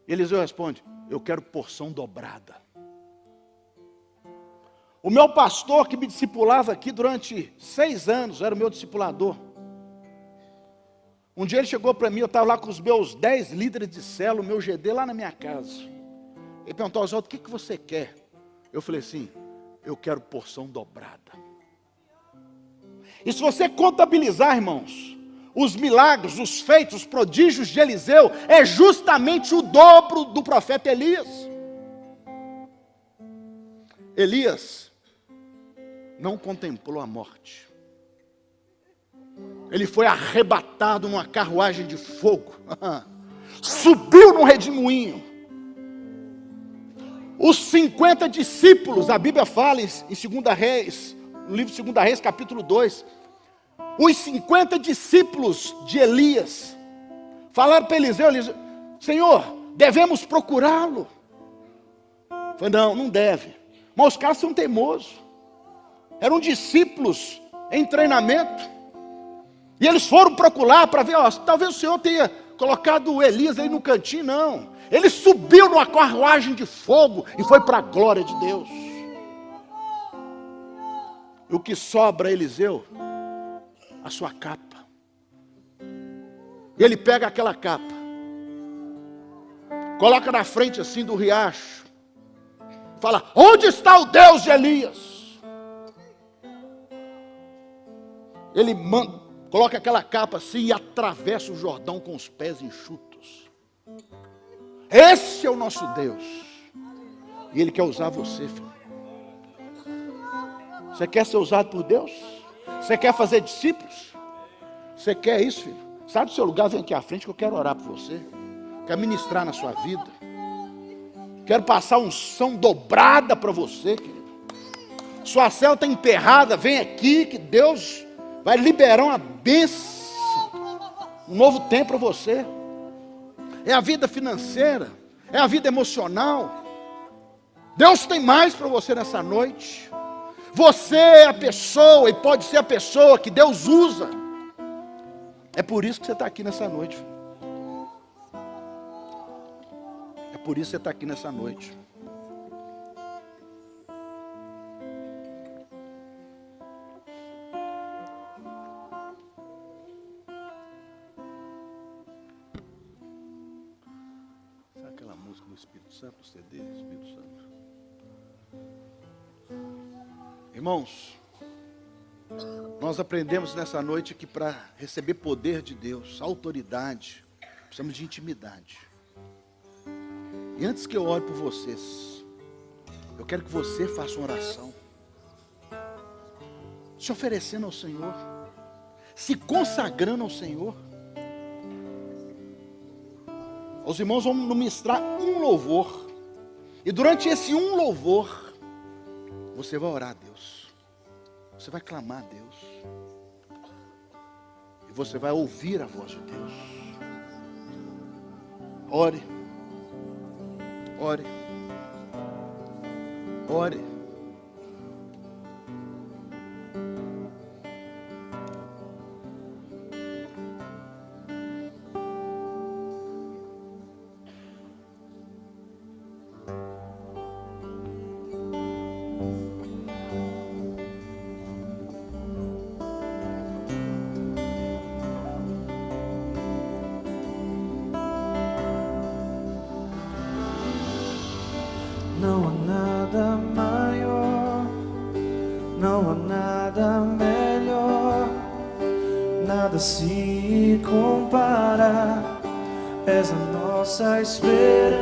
E Eliseu responde, eu quero porção dobrada. O meu pastor que me discipulava aqui durante 6 anos, era o meu discipulador. Um dia ele chegou para mim, eu estava lá com os meus 10 líderes de célula, o meu GD lá na minha casa. Ele perguntou, Oswaldo, o que você quer? Eu falei assim, eu quero porção dobrada. E se você contabilizar, irmãos, os milagres, os feitos, os prodígios de Eliseu, é justamente o dobro do profeta Elias. Elias não contemplou a morte. Ele foi arrebatado numa carruagem de fogo. Subiu num redemoinho. Os 50 discípulos, a Bíblia fala em 2 Reis, no livro de 2 Reis, capítulo 2. Os 50 discípulos de Elias falaram para Eliseu, Senhor, devemos procurá-lo. Falei, não deve. Mas os caras são teimosos. Eram discípulos em treinamento. E eles foram procurar para ver, talvez o Senhor tenha colocado o Elias aí no cantinho, não. Ele subiu numa carruagem de fogo e foi para a glória de Deus. E o que sobra a Eliseu? A sua capa. E ele pega aquela capa, coloca na frente assim do riacho, fala, onde está o Deus de Elias? Ele coloca aquela capa assim e atravessa o Jordão com os pés enxutos. Esse é o nosso Deus. E Ele quer usar você, filho. Você quer ser usado por Deus? Você quer fazer discípulos? Você quer isso, filho? Sai do seu lugar, vem aqui à frente que eu quero orar por você. Quero ministrar na sua vida. Quero passar unção dobrada para você, querido. Sua célula está emperrada, vem aqui que Deus vai liberar uma bênção, um novo tempo para você. É a vida financeira, é a vida emocional. Deus tem mais para você nessa noite. Você é a pessoa e pode ser a pessoa que Deus usa. É por isso que você está aqui nessa noite. É por isso que você está aqui nessa noite. Espírito Santo, o CD, Espírito Santo. Irmãos, nós aprendemos nessa noite que para receber poder de Deus, autoridade, precisamos de intimidade. E antes que eu ore por vocês, eu quero que você faça uma oração, se oferecendo ao Senhor, se consagrando ao Senhor. Os irmãos vão ministrar um louvor. E durante esse um louvor, você vai orar a Deus. Você vai clamar a Deus. E você vai ouvir a voz de Deus. Ore. Ore. Ore. nada melhor, nada se compara. És a nossa esperança.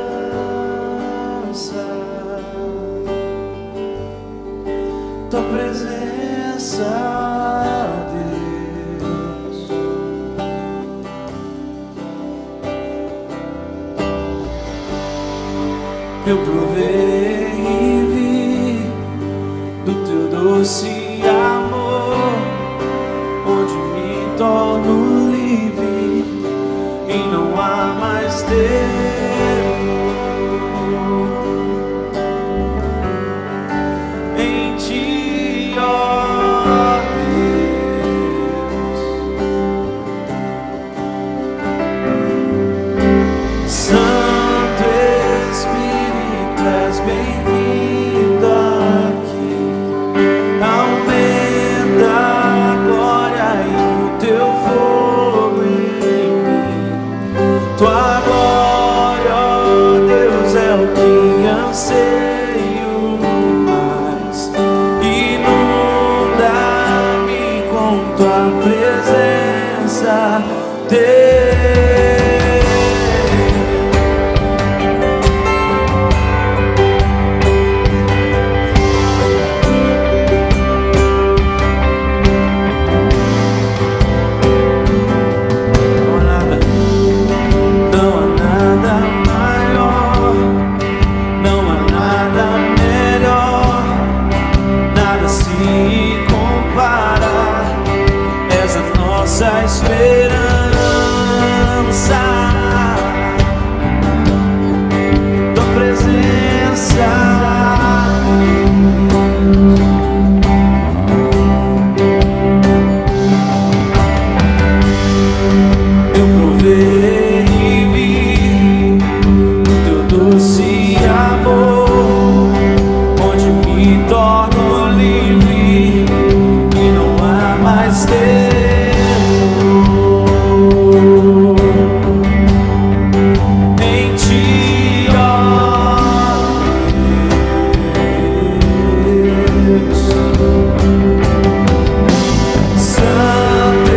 Tua presença, Deus. Eu provei e vi do teu doce amor, onde me torno livre e não há mais tempo. Em ti, ó Deus, Santo Espírito, és bem-vindo aqui. Aumenta a glória e o teu fogo em mim. Tua glória, ó Deus, é o que anseio mais. Inunda-me com tua presença, Deus. Não há nada maior, não há nada melhor, nada se compara. És a nossa esperança. Tua presença, eu provei e vi o teu doce amor, onde me torno livre e não há mais tempo. Em ti, ó Deus, Santo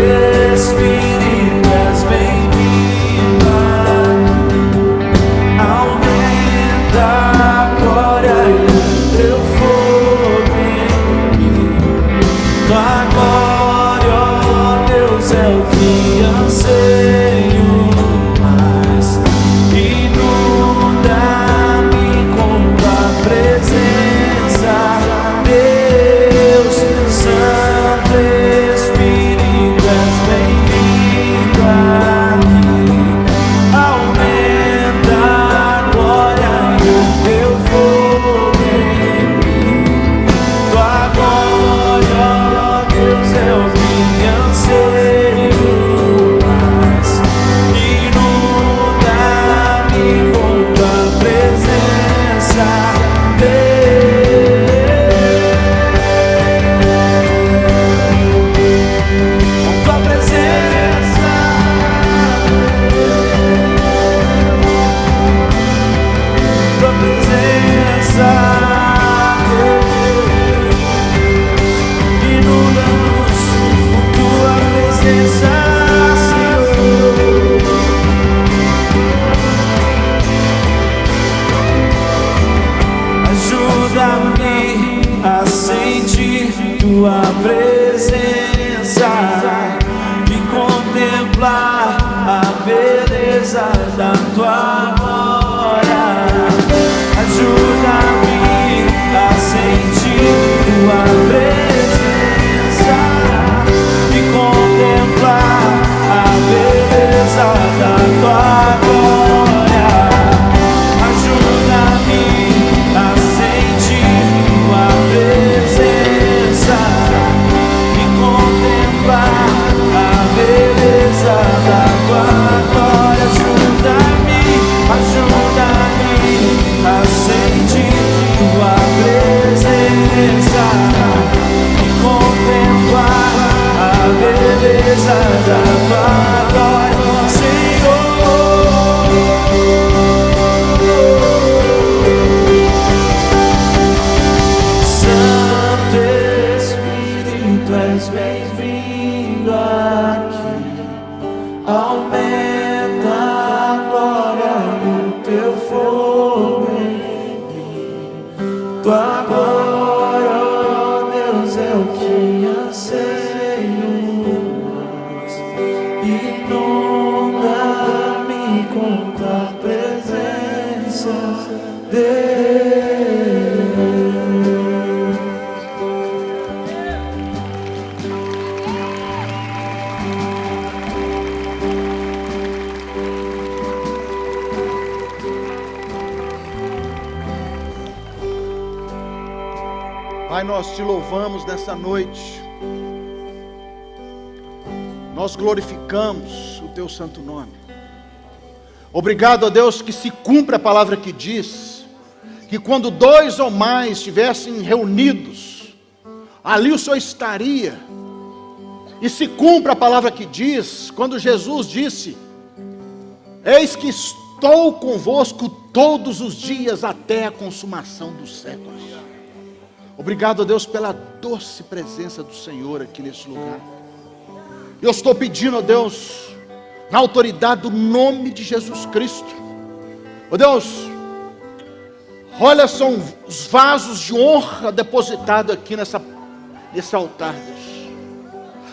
Espírito, és bem-vindo aqui. Aumenta a glória e o teu fogo em mim. Tua glória, ó Deus, é o que anseio mais. Inunda-me com tua presença, Deus. Santo Espírito, és bem-vindo aqui. Aumenta a glória e o teu fogo em mim. Tua glória, ó Deus, é o que anseio mais. Inunda-me com tua presença, com tua presença, tua presença, inunda-nos com tua presença, Senhor. Ajuda-me a sentir tua presença e contemplar a beleza da tua glória. Ajuda-me a sentir tua presença e contemplar a beleza da tua glória. Ajuda-me a sentir tua presença e contemplar a beleza da tua glória. Ajuda-me a Pai, nós te louvamos nessa noite. Nós glorificamos o teu santo nome. Obrigado a Deus que se cumpre a palavra que diz que quando 2 ou mais estivessem reunidos, ali o Senhor estaria. E se cumpre a palavra que diz, quando Jesus disse: eis que estou convosco todos os dias até a consumação dos séculos. Obrigado a Deus pela doce presença do Senhor aqui nesse lugar. Eu estou pedindo a Deus, na autoridade do nome de Jesus Cristo, ó Deus, olha, são os vasos de honra depositados aqui nesse altar, Deus.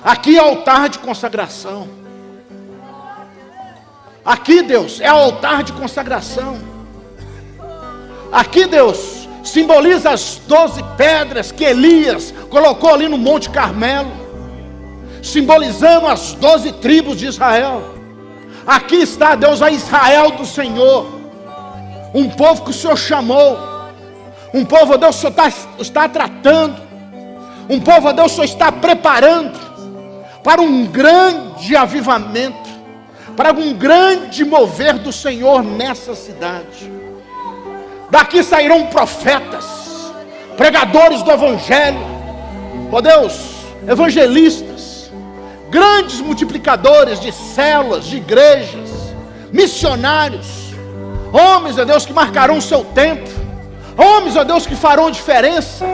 Aqui é altar de consagração. Aqui, Deus, é altar de consagração. Aqui, Deus, simboliza as 12 pedras que Elias colocou ali no Monte Carmelo, simbolizando as 12 tribos de Israel. Aqui está, Deus, a Israel do Senhor, um povo que o Senhor chamou, um povo, Deus, o Senhor está tratando, um povo, Deus, o Senhor está preparando para um grande avivamento, para um grande mover do Senhor nessa cidade. Daqui sairão profetas, pregadores do Evangelho, ó Deus, evangelistas, grandes multiplicadores de células, de igrejas, missionários, homens, ó Deus, que marcarão o seu tempo, homens, ó Deus, que farão diferença,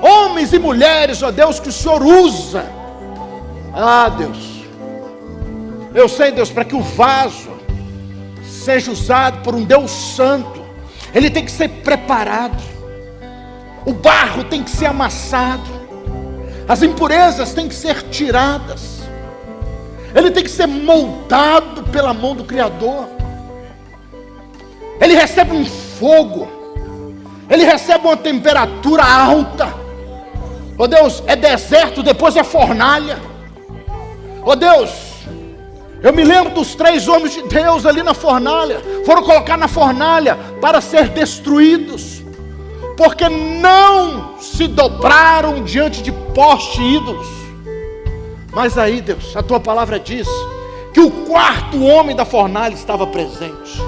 homens e mulheres, ó Deus, que o Senhor usa. Ah, Deus, eu sei, Deus, para que o vaso seja usado por um Deus santo, ele tem que ser preparado, o barro tem que ser amassado, as impurezas têm que ser tiradas, ele tem que ser moldado pela mão do Criador. Ele recebe um fogo, ele recebe uma temperatura alta. Oh Deus, é deserto, depois é fornalha. Oh Deus, eu me lembro dos 3 homens de Deus ali na fornalha, foram colocar na fornalha para ser destruídos, porque não se dobraram diante de poste ídolos. Mas aí, Deus, a tua palavra diz que o 4º homem da fornalha estava presente.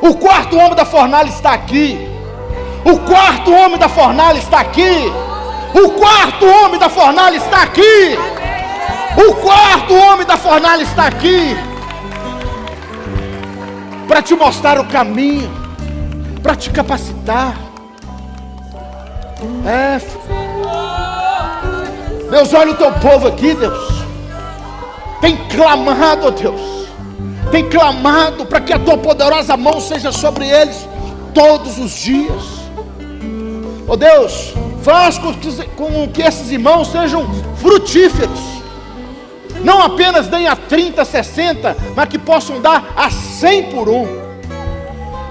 O 4º homem da fornalha está aqui. O 4º homem da fornalha está aqui. O 4º homem da fornalha está aqui. O 4º homem da fornalha está aqui para te mostrar o caminho, para te capacitar. Deus, olha o teu povo aqui, Deus. Tem clamado, ó Deus. Tem clamado para que a tua poderosa mão seja sobre eles todos os dias. Ó Deus, faz com que esses irmãos sejam frutíferos. Não apenas deem a 30, 60, mas que possam dar a 100 por um.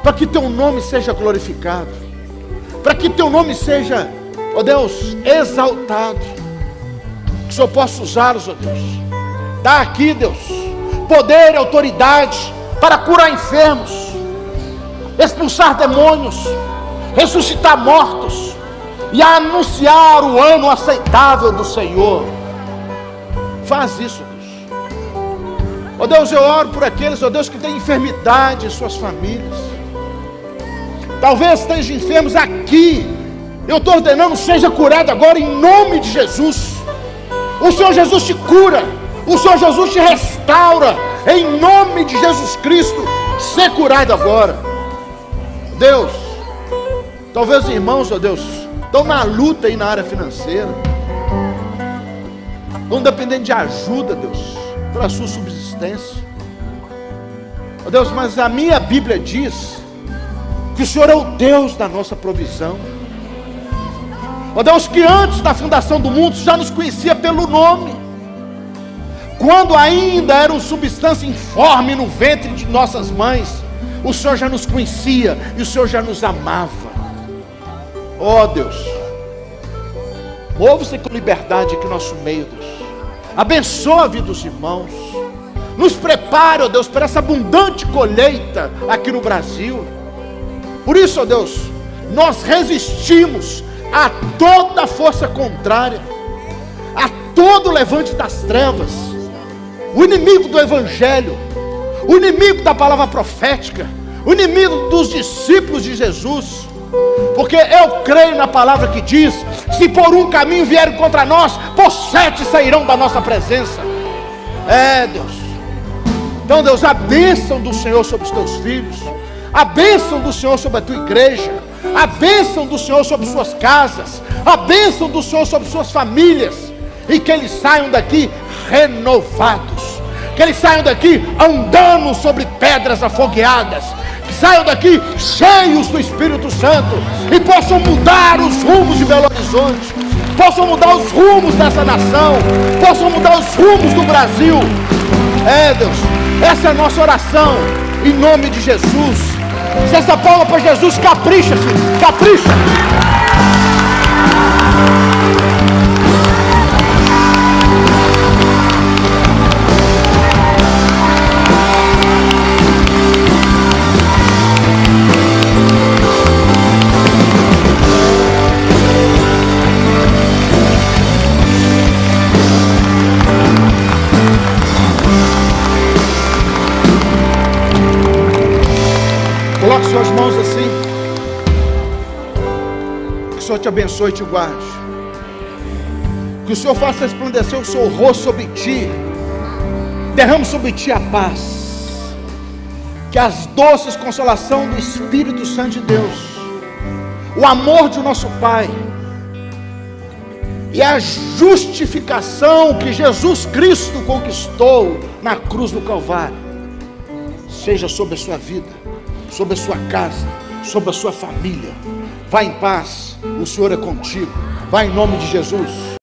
Para que teu nome seja glorificado. Para que teu nome seja, ó Deus, exaltado. Que o Senhor possa usá-los, ó Deus. Dá aqui, Deus, poder e autoridade para curar enfermos, expulsar demônios, ressuscitar mortos e anunciar o ano aceitável do Senhor. Faz isso, Deus. Ó Deus, eu oro por aqueles, ó Deus, que têm enfermidade em suas famílias. Talvez estejam enfermos aqui. Eu estou ordenando, seja curado agora em nome de Jesus. O Senhor Jesus te cura. O Senhor Jesus te restaura. Em nome de Jesus Cristo, ser curado agora. Deus, talvez irmãos, ó Deus, estão na luta aí na área financeira, estão dependendo de ajuda, Deus, para a sua subsistência. Ó Deus, mas a minha Bíblia diz que o Senhor é o Deus da nossa provisão. Ó Deus, que antes da fundação do mundo já nos conhecia pelo nome. Quando ainda era uma substância informe no ventre de nossas mães, o Senhor já nos conhecia e o Senhor já nos amava. Ó Deus, mova-se com liberdade aqui no nosso meio, Deus. Abençoa a vida dos irmãos. Nos prepare, ó Deus, para essa abundante colheita aqui no Brasil. Por isso, ó Deus, nós resistimos a toda força contrária, a todo levante das trevas, o inimigo do evangelho, o inimigo da palavra profética, o inimigo dos discípulos de Jesus. Porque eu creio na palavra que diz: se por um caminho vierem contra nós, por 7 sairão da nossa presença. Deus. Então, Deus, a bênção do Senhor sobre os teus filhos, a bênção do Senhor sobre a tua igreja, a bênção do Senhor sobre suas casas, a bênção do Senhor sobre suas famílias, e que eles saiam daqui renovados, que eles saiam daqui andando sobre pedras afogueadas, que saiam daqui cheios do Espírito Santo, e possam mudar os rumos de Belo Horizonte, possam mudar os rumos dessa nação, possam mudar os rumos do Brasil. Deus, essa é a nossa oração, em nome de Jesus. Se essa palma para Jesus, capricha, filho, capricha. Coloque suas mãos assim. Que o Senhor te abençoe e te guarde. Que o Senhor faça resplandecer o seu rosto sobre ti. Derrame sobre ti a paz. Que as doces consolação do Espírito Santo de Deus, o amor de nosso Pai e a justificação que Jesus Cristo conquistou na cruz do Calvário, seja sobre a sua vida, sobre a sua casa, sobre a sua família. Vá em paz, o Senhor é contigo. Vá em nome de Jesus.